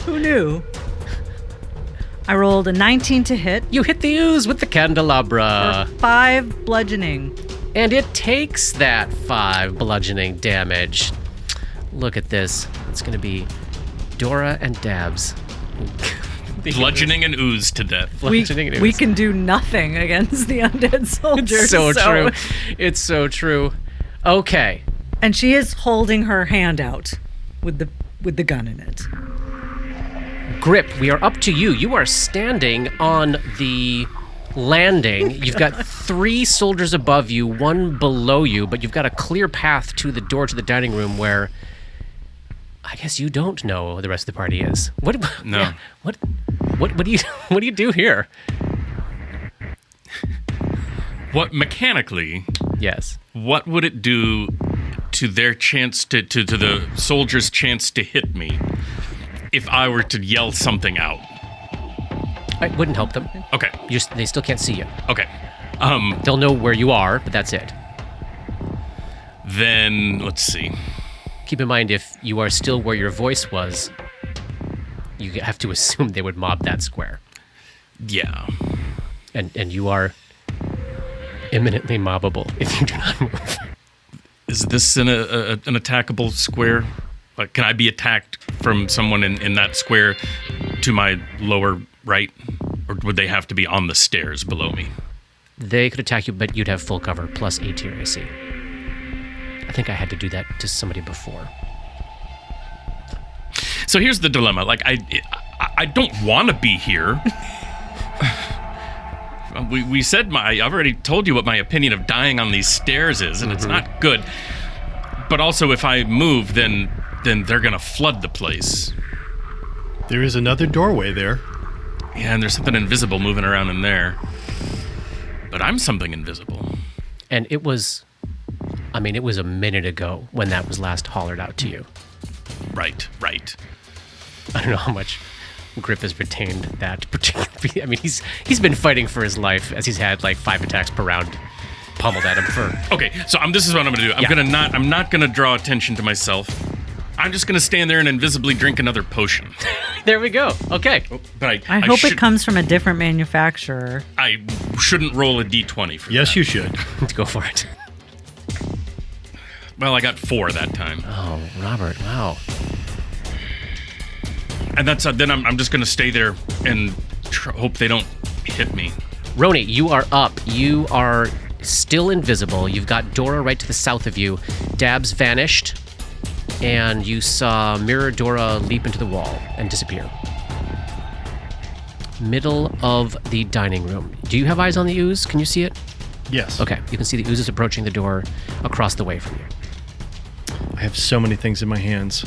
Who knew? I rolled a 19 to hit You hit the ooze with the candelabra, for 5 bludgeoning. and it takes that 5 bludgeoning damage. Look at this. It's going to be Dora and Dabs. Bludgeoning and ooze to death. Bludgeoning and We ooze. can do nothing against the undead soldiers. It's so true. It's so true. Okay. And she is holding her hand out with the gun in it. Grip, we are up to you. You are standing on the landing. You've got 3 soldiers above you, 1 below you, but you've got a clear path to the door to the dining room where I guess you don't know who the rest of the party is. What? No. Yeah, what do you do here? What mechanically? Yes. What would it do to their chance to the soldiers' chance to hit me if I were to yell something out? It wouldn't help them. Okay. They still can't see you. Okay. They'll know where you are, but that's it. Then let's see. Keep in mind, if you are still where your voice was, you have to assume they would mob that square. Yeah. And you are imminently mobbable if you do not move. Is this an attackable square? Like, can I be attacked from someone in that square to my lower right? Or would they have to be on the stairs below me? They could attack you, but you'd have full cover plus 8 to your AC. I think I had to do that to somebody before. So here's the dilemma. Like, I don't want to be here we said I've already told you what my opinion of dying on these stairs is, and it's not good. But also, if I move, then they're gonna flood the place. There is another doorway there. Yeah, and there's something invisible moving around in there. But I'm something invisible. And it was a minute ago when that was last hollered out to you. Right. I don't know how much Grip has retained that particular. I mean, he's been fighting for his life as he's had like 5 attacks per round pummeled at him for. Okay, so this is what I'm gonna do. I'm not gonna draw attention to myself. I'm just gonna stand there and invisibly drink another potion. There we go. Okay. But I hope it comes from a different manufacturer. I shouldn't roll a d20 for that. Yes, you should. Go for it. Well, I got 4 that time. Oh, Robert! Wow. And that's then I'm just gonna stay there and hope they don't hit me. Roni, you are up. You are still invisible. You've got Dora right to the south of you. Dab's vanished, and you saw Mirror Dora leap into the wall and disappear. Middle of the dining room. Do you have eyes on the ooze? Can you see it? Yes. Okay, you can see the ooze is approaching the door across the way from you. I have so many things in my hands.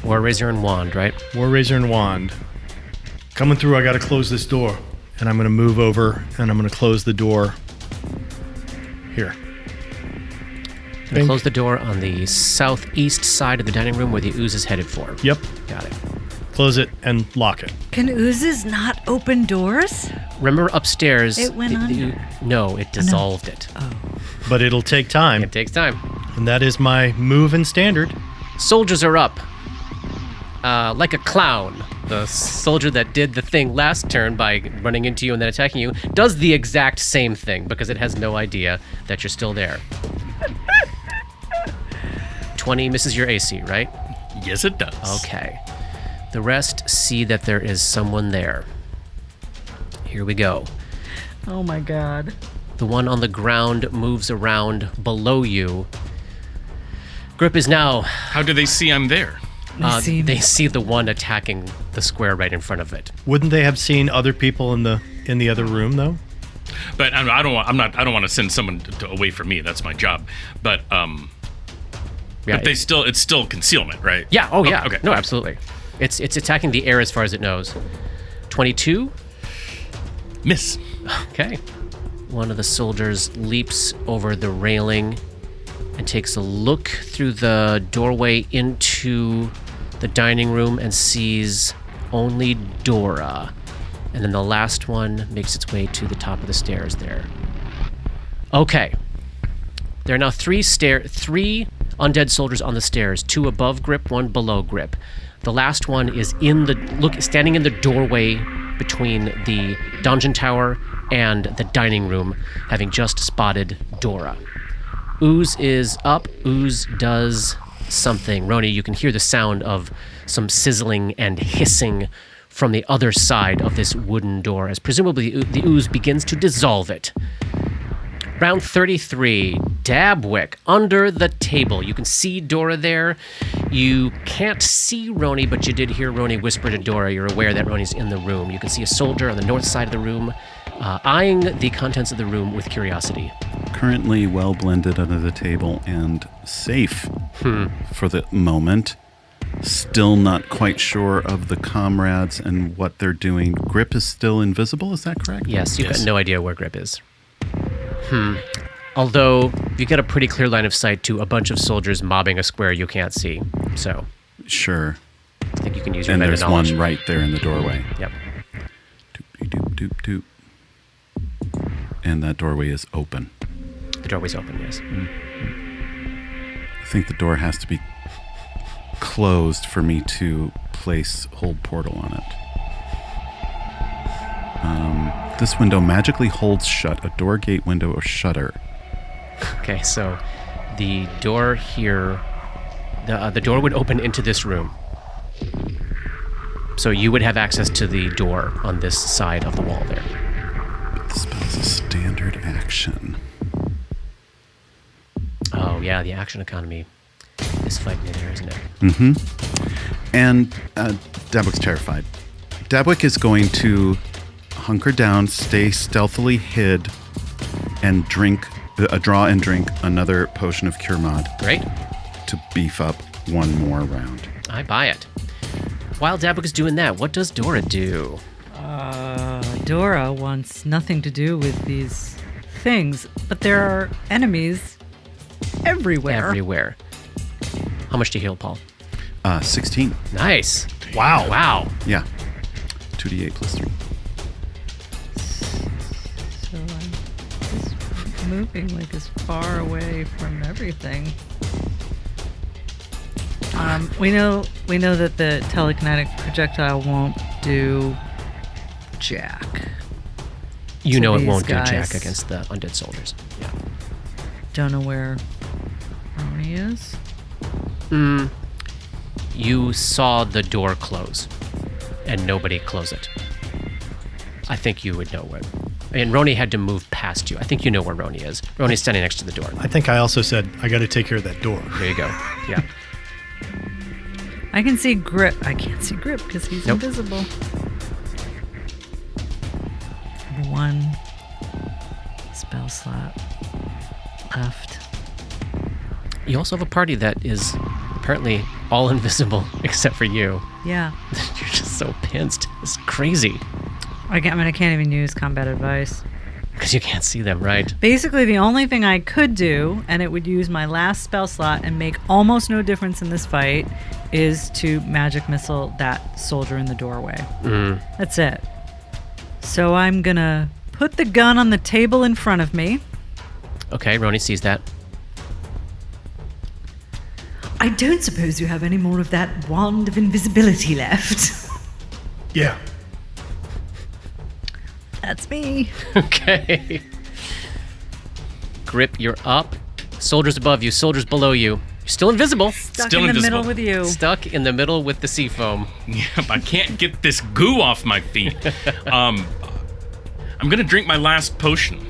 War Razor and Wand, right? War Razor and Wand. Coming through, I gotta close this door. And I'm gonna move over and I'm gonna close the door here. Gonna close the door on the southeast side of the dining room where the ooze is headed for. Yep. Got it. Close it and lock it. Can oozes not open doors? Remember upstairs... It went under. No, it dissolved it. But it'll take time. It takes time. And that is my move and standard. Soldiers are up. Like a clown. The soldier that did the thing last turn by running into you and then attacking you does the exact same thing because it has no idea that you're still there. 20 misses your AC, right? Yes, it does. Okay. The rest see that there is someone there. Here we go. Oh my god. The one on the ground moves around below you. Grip is now... How do they see I'm there? They see the one attacking the square right in front of it. Wouldn't they have seen other people in the other room though? But I don't want to send someone away from me. That's my job. But Yeah, but it's still concealment, right? Yeah. Oh, yeah. Okay. No, absolutely. It's attacking the air as far as it knows. 22. Miss. Okay. One of the soldiers leaps over the railing and takes a look through the doorway into the dining room and sees only Dora. And then the last one makes its way to the top of the stairs there. Okay. There are now three undead soldiers on the stairs, 2 above Grip, 1 below Grip. The last one is standing in the doorway between the dungeon tower and the dining room, having just spotted Dora. Ooze is up. Ooze does something. Roni, you can hear the sound of some sizzling and hissing from the other side of this wooden door as presumably the ooze begins to dissolve it. Round 33, Dabwick, under the table. You can see Dora there. You can't see Roni, but you did hear Roni whisper to Dora. You're aware that Roni's in the room. You can see a soldier on the north side of the room, eyeing the contents of the room with curiosity. Currently well blended under the table and safe for the moment. Still not quite sure of the comrades and what they're doing. Grip is still invisible, is that correct? Yes, you've got no idea where Grip is. Although you get a pretty clear line of sight to a bunch of soldiers mobbing a square you can't see. So Sure. I think you can use your And meta there's knowledge. one right there in the doorway. Yep. Doop, doop, doop, doop. And that doorway is open. The doorway's open, yes. I think the door has to be closed for me to place hold portal on it. This window magically holds shut a door, gate, window, or shutter. Okay, so the door here, the door would open into this room. So you would have access to the door on this side of the wall there. But the spell's a standard action. Oh, yeah, the action economy is fighting in there, isn't it? Mm-hmm. And Dabwick's terrified. Dabwick is going to hunker down, stay stealthily hid, and draw and drink another potion of Cure Mod Great. to beef up one more round. I buy it. While Dabwick is doing that, what does Dora do? Dora wants nothing to do with these things, but there are enemies everywhere. Everywhere. How much do you heal, Paul? 16. Nice. Wow. Wow. Yeah. 2d8 plus 3. So I'm just moving like as far away from everything. We know that the telekinetic projectile won't do jack. You To know it these won't guys. do jack against the undead soldiers. Yeah. Don't know where Roni is. You saw the door close, and nobody close it. I think you would know where. And Roni had to move past you. I think you know where Roni is. Roni's standing next to the door. I think I also said I got to take care of that door. There you go. Yeah. I can see Grip. I can't see Grip because he's Nope. invisible. Number 1 spell slot left. You also have a party that is apparently all invisible except for you. Yeah. You're just so pinced. It's crazy I can't even use combat advice. because you can't see them, right? Basically, the only thing I could do, and it would use my last spell slot and make almost no difference in this fight, is to magic missile that soldier in the doorway. That's it. So I'm gonna put the gun on the table in front of me. Okay, Roni sees that. I don't suppose you have any more of that wand of invisibility left. Yeah. That's me. Okay. Grip, you're up. Soldiers above you, soldiers below you. You're still invisible. Stuck Still in the invisible. middle with you. Stuck in the middle with the sea foam. Yep, I can't get this goo off my feet. I'm gonna drink my last potion.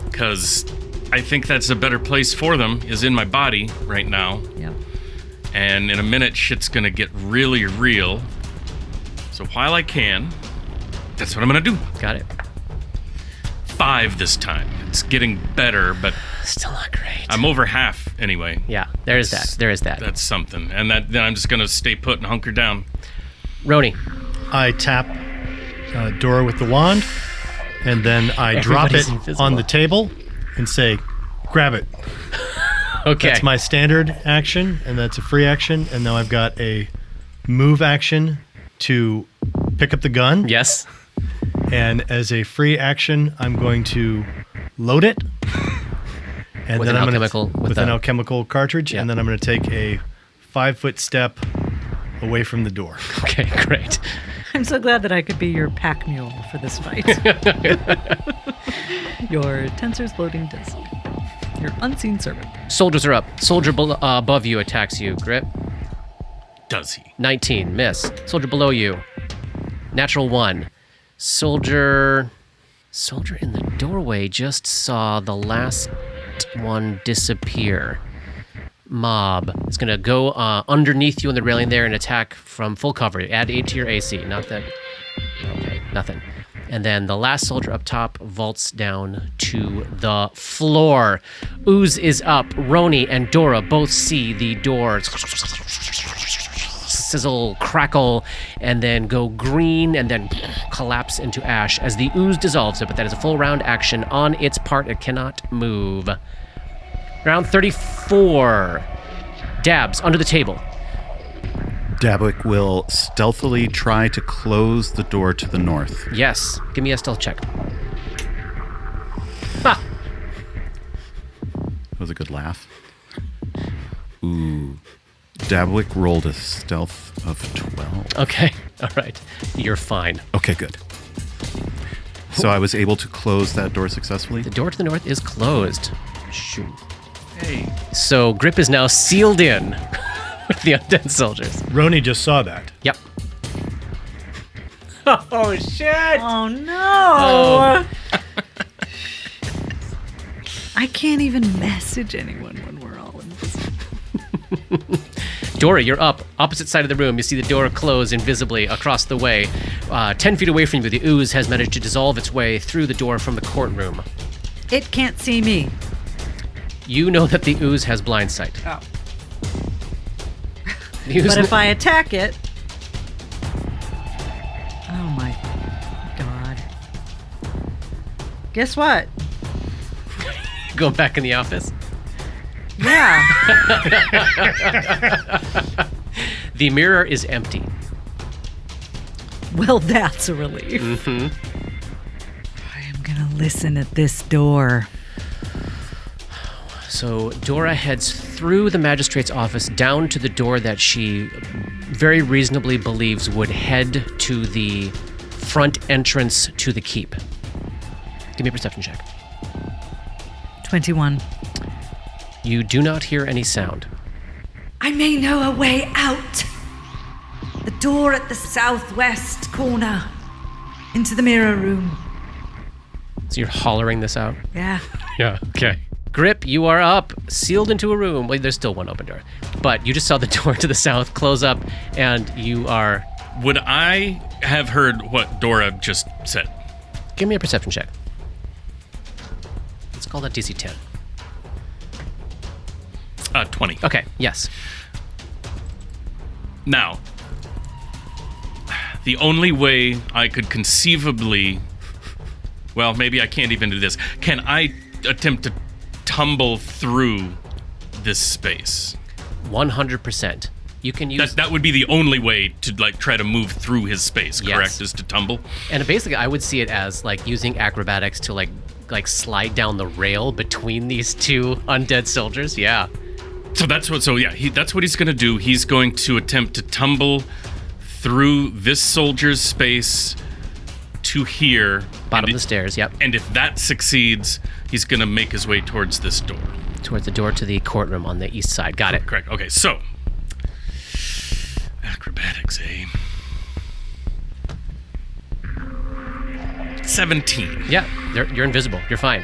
Because I think that's a better place for them, is in my body right now. Yep. And in a minute, shit's gonna get really real. So while I can, that's what I'm gonna do. Got it. 5 this time. It's getting better, but Still not great. I'm over half anyway. Yeah, there is that. There is that. That's something. And then I'm just gonna stay put and hunker down. Roni. I tap Dora with the wand, and then I drop it Everybody's invisible. on the table and say, grab it. Okay. That's my standard action, and that's a free action. And now I've got a move action to pick up the gun. Yes. And as a free action, I'm going to load it. And With then an I'm alchemical- going with with an a- alchemical cartridge, Yeah. and then I'm going to take a 5-foot step away from the door. Okay, great. I'm so glad that I could be your pack mule for this fight. Your tensor's loading disc. Your unseen servant. Soldiers are up. Soldier above you attacks you. Grip. Does he? 19. Miss. Soldier below you. Natural 1. Soldier in the doorway just saw the last one disappear. Mob is going to go underneath you on the railing there and attack from full cover. Add 8 to your AC. Not that. Okay, nothing. And then the last soldier up top vaults down to the floor. Ooze is up. Roni and Dora both see the door sizzle, crackle, and then go green and then collapse into ash as the ooze dissolves it. But that is a full round action on its part. It cannot move. Round 34. Dabs under the table. Dabwick will stealthily try to close the door to the north. Yes. Give me a stealth check. Ha! That was a good laugh. Ooh. Dabwick rolled a stealth of 12. Okay. All right. You're fine. Okay, good. So I was able to close that door successfully? The door to the north is closed. Shoot. Hey. So Grip is now sealed in with the undead soldiers. Roni just saw that. Yep. Oh, shit! Oh no! I can't even message anyone when we're all invisible. Dora, you're up. Opposite side of the room. You see the door close invisibly across the way. 10 feet away from you, the ooze has managed to dissolve its way through the door from the courtroom. It can't see me. You know that the ooze has blind sight. Oh. The ooze But if I attack it... Oh my God. Guess what? go back in the office. Yeah. The mirror is empty. Well, that's a relief. Mm-hmm. I am going to listen at this door. So Dora heads through the magistrate's office down to the door that she very reasonably believes would head to the front entrance to the keep. Give me a perception check. 21. You do not hear any sound. I may know a way out. The door at the southwest corner. Into the mirror room. So you're hollering this out? Yeah. Yeah, okay. Grip, you are up, sealed into a room. Well, there's still one open door. But you just saw the door to the south close up, and you are... Would I have heard what Dora just said? Give me a perception check. Let's call that DC 10. 20. Okay, yes. Now, the only way I could conceivably... Well, maybe I can't even do this. Can I attempt to tumble through this space? 100%. You can use... That would be the only way to, like, try to move through his space, Yes. correct? Is to tumble? And basically, I would see it as, like, using acrobatics to, like slide down the rail between these two undead soldiers. Yeah. So that's what. So yeah, that's what he's going to do. He's going to attempt to tumble through this soldier's space to here, Bottom of the stairs, yep. And if that succeeds, he's going to make his way towards this door. Towards the door to the courtroom on the east side. Got it. Correct. Okay, so acrobatics, eh? 17. Yeah, you're invisible. You're fine.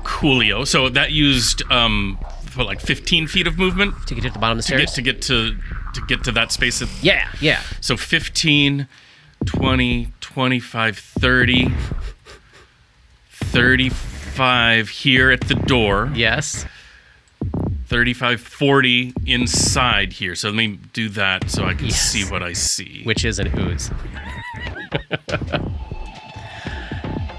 Coolio. So that used like 15 feet of movement To get to the bottom of the stairs? to get to that space. Yeah, yeah. So 15, 20, 25, 30, 35 here at the door. Yes. 35, 40 inside here. So let me do that so I can Yes. see what I see. Which is an ooze.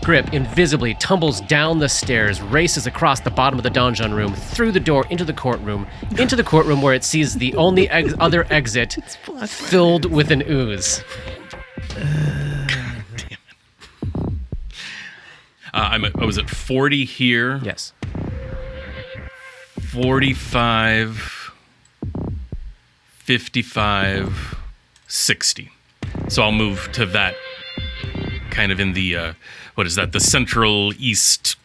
Grip invisibly tumbles down the stairs, races across the bottom of the donjon room, through the door into the courtroom where it sees the only other exit filled with an ooze. I was at 40 here. Yes. 45, 55, 60. So I'll move to that kind of in the, what is that, the central east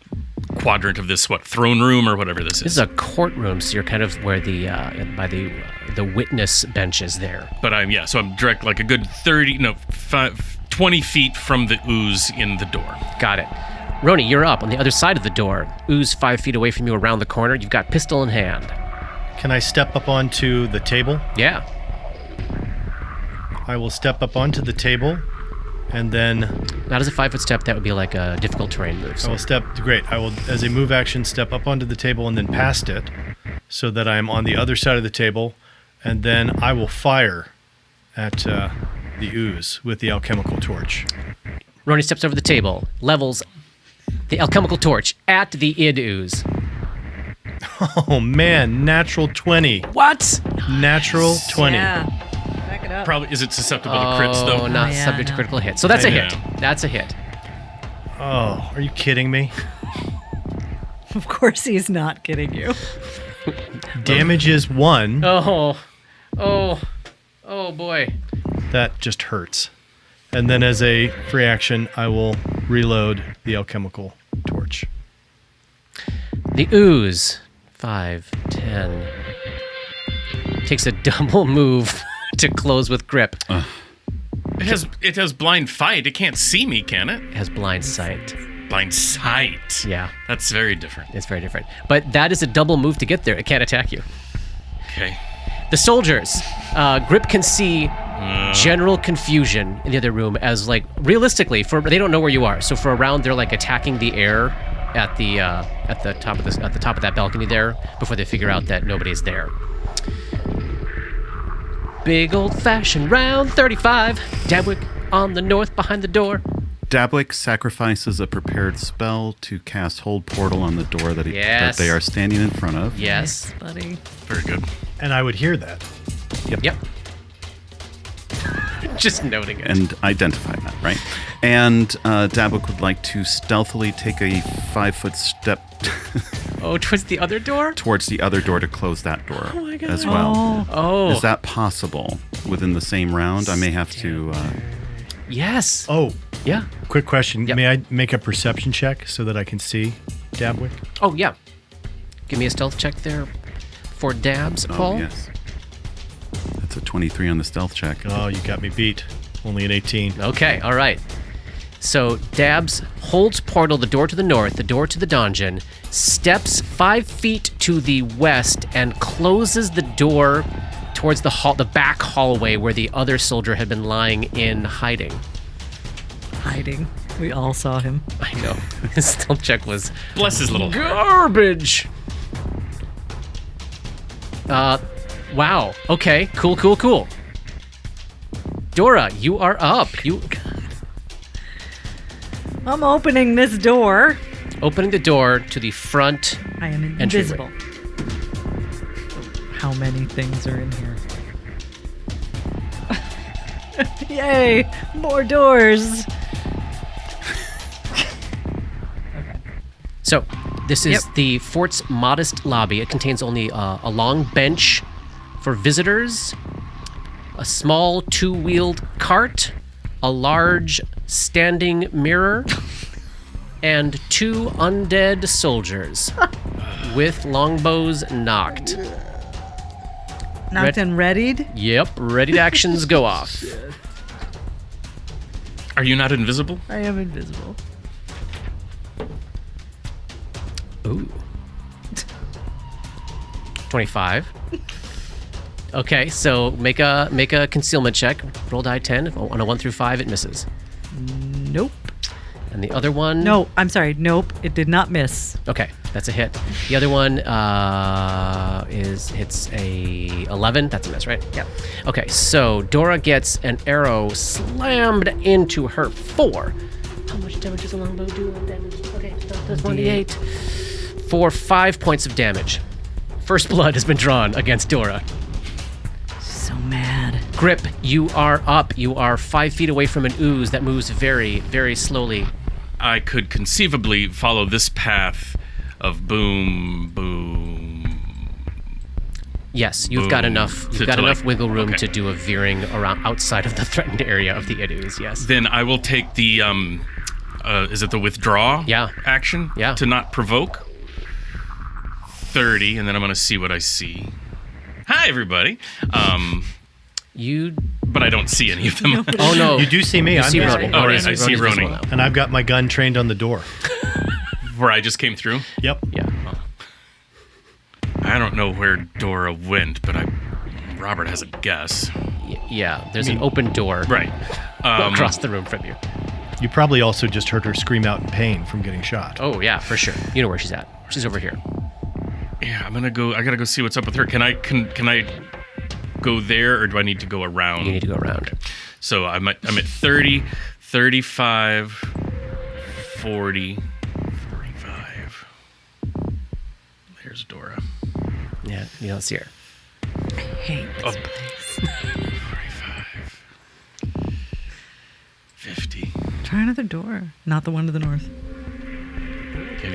quadrant of this, throne room or whatever this is. This is a courtroom, so you're kind of where by the witness bench is there. But so I'm direct, like a good 20 feet from the ooze in the door. Got it. Roni, you're up on the other side of the door. Ooze 5 feet away from you around the corner. You've got pistol in hand. Can I step up onto the table? Yeah. I will step up onto the table, and then Not as a 5-foot step. That would be like a difficult terrain move. I So. will I will, as a move action, step up onto the table and then past it, so that I am on the other side of the table, and then I will fire at the ooze with the alchemical torch. Roni steps over the table, levels the alchemical torch at the id ooze. Oh man, natural 20. What? Natural 20. Yeah. Back it up. Probably, is it susceptible to crits though? Oh, not Oh, yeah, subject to no. critical hit. So that's a Yeah. hit. That's a hit. Oh, are you kidding me? Of course he's not kidding you. Damage is 1. Oh boy. That just hurts. And then as a free action, I will reload the alchemical torch. The ooze, 5, 10, takes a double move to close with grip. It has blind fight. It can't see me, can it? It has blind sight. Blind sight. Yeah, That's very different. it's very different. But that is a double move to get there. It can't attack you. Okay. The soldiers, Grip can see General confusion in the other room as, like, realistically, they don't know where you are. So for a round, they're like attacking the air at the top of that balcony there before they figure out that nobody's there. Big old-fashioned round 35. Dabwick on the north behind the door. Dabwick sacrifices a prepared spell to cast Hold Portal on the door that they are standing in front of. Yes, buddy. Very good. And I would hear that. Yep. Just noting it. And identify that, right? And Dabwick would like to stealthily take a 5-foot step towards the other door? towards the other door to close that door my God. as well. Oh. Is that possible within the same round? I may have to... Yes. Oh, Yeah. quick question. Yep. May I make a perception check so that I can see Dabwick? Oh, yeah. Give me a stealth check there for Dabs, Paul. Oh, yes. That's a 23 on the stealth check. Oh, you got me beat. Only an 18. Okay, all right. So Dabs holds portal, the door to the north, the door to the dungeon, steps 5 feet to the west, and closes the door towards the back hallway where the other soldier had been lying in hiding. Hiding. We all saw him. I know. His stealth check was Bless his little heart. garbage. Wow. Okay. Cool. Dora, you are up. You I'm opening this door. opening the door to the front. I am Entryway. invisible. How many things are in here? Yay! More doors. So, this is Yep. the fort's modest lobby. It contains only a long bench for visitors, a small 2-wheeled cart, a large standing mirror, and 2 undead soldiers with longbows knocked. Knocked and readied. Yep, ready to actions go off. Are you not invisible? I am invisible. Ooh. 25. Okay, so make a concealment check. Roll die 10. On a 1 through 5, it misses. Nope. And the other one... No, I'm sorry. Nope. It did not miss. Okay, that's a hit. The other one hits a 11. That's a miss, right? Yep. Okay, so Dora gets an arrow slammed into her 4. How much damage does a longbow do on damage? Okay, that's 1d8. For 5 points of damage. First blood has been drawn against Dora. So mad. Grip, you are up. You are 5 feet away from an ooze that moves very, very slowly. I could conceivably follow this path of boom, boom. Yes, you've got Boom. enough. You've To- got to, enough like- wiggle room okay. to do a veering around outside of the threatened area of the ooze. Yes. Then I will take the is it the withdraw Yeah. action? Yeah. To not provoke. 30, and then I'm gonna see what I see. Hi everybody. You. But I don't see any of them. Oh no. You do see me. You I'm see visible. Roni. Oh, right, Roni's- I see Roni's visible Roni. now. And I've got my gun trained on the door. Where I just came through. Yep. Yeah. I don't know where Dora went, but Robert has a guess. Yeah. There's an open door Right. across the room from you. You probably also just heard her scream out in pain from getting shot. Oh yeah, for sure. You know where she's at. She's over here. Yeah, I'm gonna go. I gotta go see what's up with her. Can I go there, or do I need to go around? You need to go around. So I'm at 30, 35, 40, 45. There's Dora. Yeah. You don't see her. I hate this Oh. place. 45, 50. Try another door. Not the one to the north.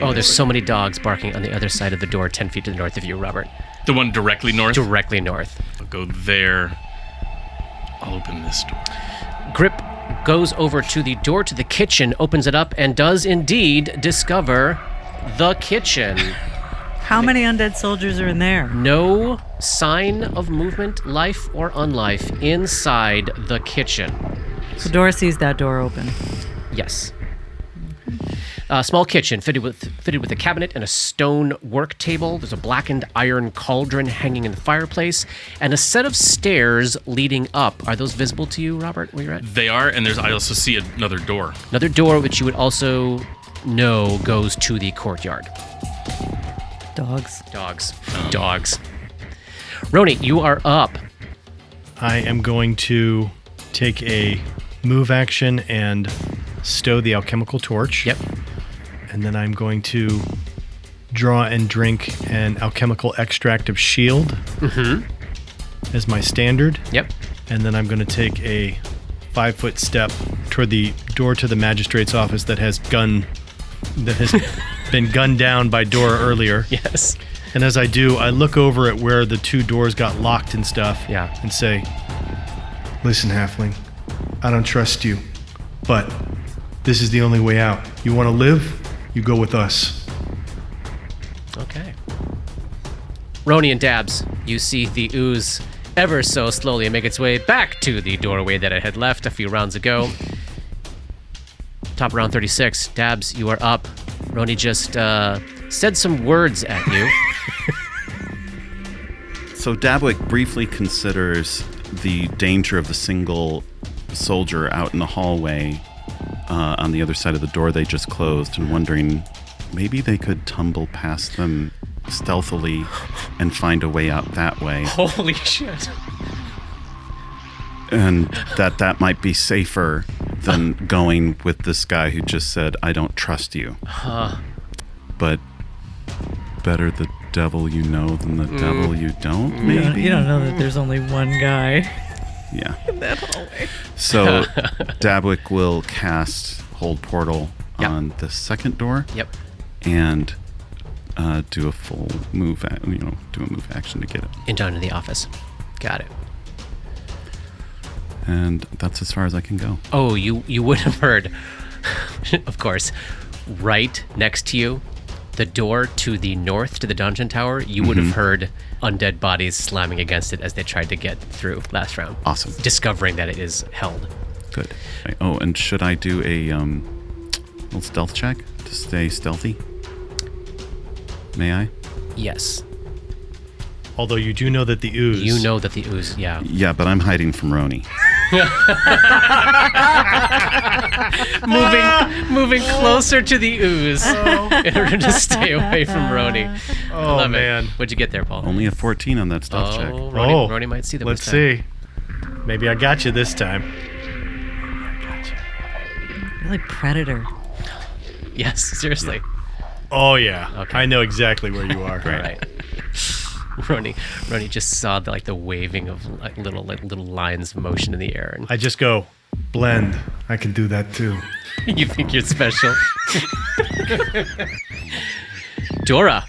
Oh, there's so many dogs barking on the other side of the door, 10 feet to the north of you, Robert. The one directly north? Directly north. I'll go there. I'll open this door. Grip goes over to the door to the kitchen, opens it up, and does indeed discover the kitchen. How many undead soldiers are in there? No sign of movement, life or unlife, inside the kitchen. So Dora sees that door open. Yes. A small kitchen fitted with a cabinet and a stone work table. There's a blackened iron cauldron hanging in the fireplace, and a set of stairs leading up. Are those visible to you, Robert, where you're at? They are, and I also see another door. Another door, which you would also know goes to the courtyard. Dogs. Dogs. Roni, you are up. I am going to take a move action and stow the alchemical torch. Yep. And then I'm going to draw and drink an alchemical extract of shield as my standard. Yep. And then I'm going to take a 5-foot step toward the door to the magistrate's office that has been gunned down by Dora earlier. Yes. And as I do, I look over at where the 2 doors got locked and stuff. Yeah. And say, listen, halfling, I don't trust you, but this is the only way out. You want to live? You go with us. Okay. Roni and Dabs, you see the ooze ever so slowly make its way back to the doorway that it had left a few rounds ago. Top of round 36. Dabs, you are up. Roni just said some words at you. So Dabwick briefly considers the danger of the single soldier out in the hallway on the other side of the door they just closed, and wondering maybe they could tumble past them stealthily and find a way out that way. Holy shit. And that might be safer than going with this guy who just said, I don't trust you. But better the devil you know than the devil you don't, maybe? You don't know that there's only one guy Yeah. in that hallway. So Dabwick will cast Hold Portal Yep. on the second door. Yep. And do a full move, do a move action to get it. And down to the office. Got it. And that's as far as I can go. Oh, you would have heard, of course, right next to you, the door to the north to the dungeon tower, you would have heard undead bodies slamming against it as they tried to get through last round. Awesome. Discovering that it is held. Good. Right. Oh, and should I do a little stealth check to stay stealthy? May I? Yes. Although you do know that the ooze... You know that the ooze, yeah. Yeah, but I'm hiding from Roni. Moving closer to the ooze in order to stay away from Roni. Oh, Love it. man. What'd you get there, Paul? Only a 14 on that stealth check. Roni might see them Let's this time. see. Maybe I got you this time. You're like Predator. Yes, seriously. Oh, yeah. Okay. I know exactly where you are. All right. Roni just saw the waving of little lines of motion in the air, and I just go, blend. I can do that too. you think you're special. Dora,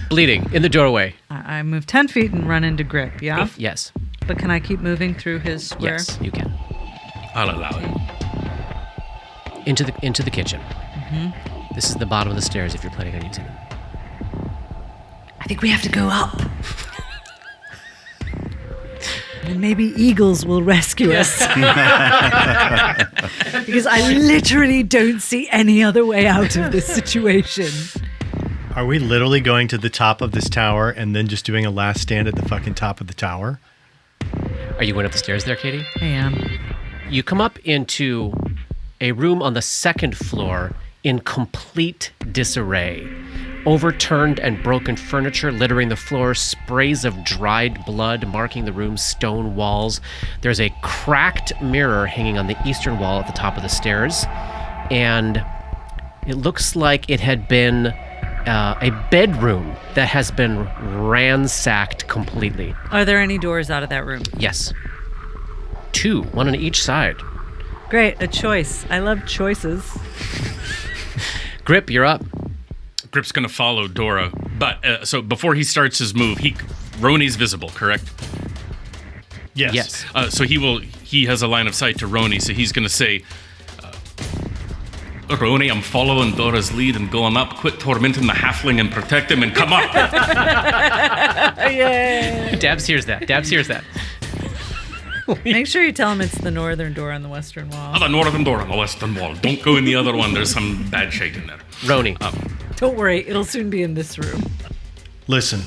bleeding in the doorway. I move 10 feet and run into Grip, yeah? Yes, But can I keep moving through his square? yes, you can. I'll allow it. Into the kitchen. This is the bottom of the stairs if you're planning on using them. I think we have to go up. And maybe eagles will rescue us. Because I literally don't see any other way out of this situation. Are we literally going to the top of this tower and then just doing a last stand at the fucking top of the tower? Are you going up the stairs there, Katie? I am. You come up into a room on the second floor in complete disarray. Overturned and broken furniture littering the floor, sprays of dried blood marking the room's stone walls. There's a cracked mirror hanging on the eastern wall at the top of the stairs, and it looks like it had been a bedroom that has been ransacked completely. Are there any doors out of that room? Yes. 2, one on each side. Great, a choice. I love choices. Grip, you're up. Grip's gonna follow Dora, but so before he starts his move, Roni's visible, correct? Yes. Yes. So he has a line of sight to Roni, so he's gonna say, Roni, I'm following Dora's lead and going up. Quit tormenting the halfling and protect him and come up. Dabs hears that. Make sure you tell him it's the northern door on the western wall. The northern door on the western wall. Don't go in the other one. There's some bad shit in there. Roni. Don't worry, it'll soon be in this room. Listen,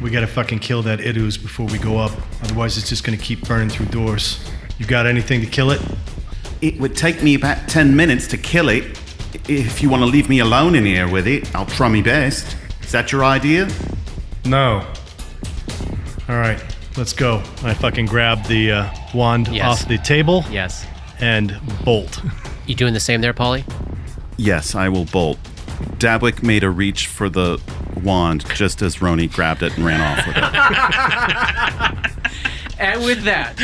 we gotta fucking kill that Idus before we go up. Otherwise, it's just gonna keep burning through doors. You got anything to kill it? It would take me about 10 minutes to kill it. If you want to leave me alone in here with it, I'll try my best. Is that your idea? No. All right, let's go. I fucking grab the wand Yes. off the table Yes. and bolt. You doing the same there, Polly? Yes, I will bolt. Dabwick made a reach for the wand just as Roni grabbed it and ran off with it. And with that,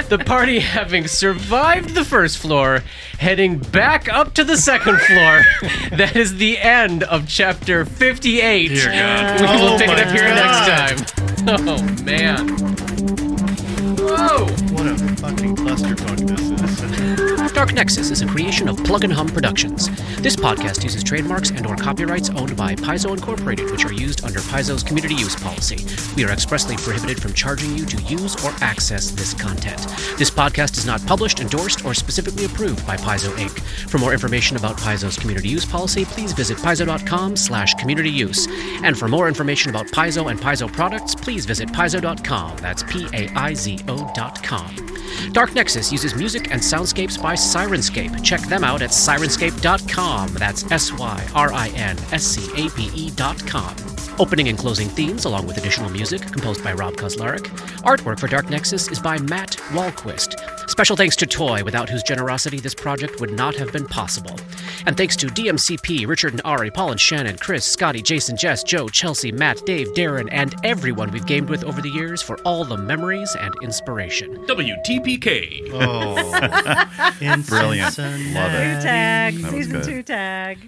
the party having survived the first floor, heading back up to the second floor. That is the end of chapter 58. Dear God. We will Oh pick it my up here God. next time. Oh, man. Whoa! What a fucking clusterfuck this is. Dark Nexus is a creation of Plug and Hum Productions. This podcast uses trademarks and/or copyrights owned by Paizo Incorporated, which are used under Paizo's community use policy. We are expressly prohibited from charging you to use or access this content. This podcast is not published, endorsed, or specifically approved by Paizo Inc. For more information about Paizo's community use policy, please visit paizo.com/communityuse. And for more information about Paizo and Paizo products, please visit paizo.com. That's PAIZO.com. Dark Nexus uses music and soundscapes by Sirenscape. Check them out at sirenscape.com. That's SYRINSCAPE.com. Opening and closing themes, along with additional music, composed by Rob Kauzlaric. Artwork for Dark Nexus is by Matt Wahlquist. Special thanks to Toy, without whose generosity this project would not have been possible. And thanks to DMCP, Richard and Ari, Paul and Shannon, Chris, Scotty, Jason, Jess, Joe, Chelsea, Matt, Dave, Darren, and everyone we've gamed with over the years for all the memories and inspiration. WTPK. Oh. Brilliant. Love it. Tag, That was season good. 2 tag.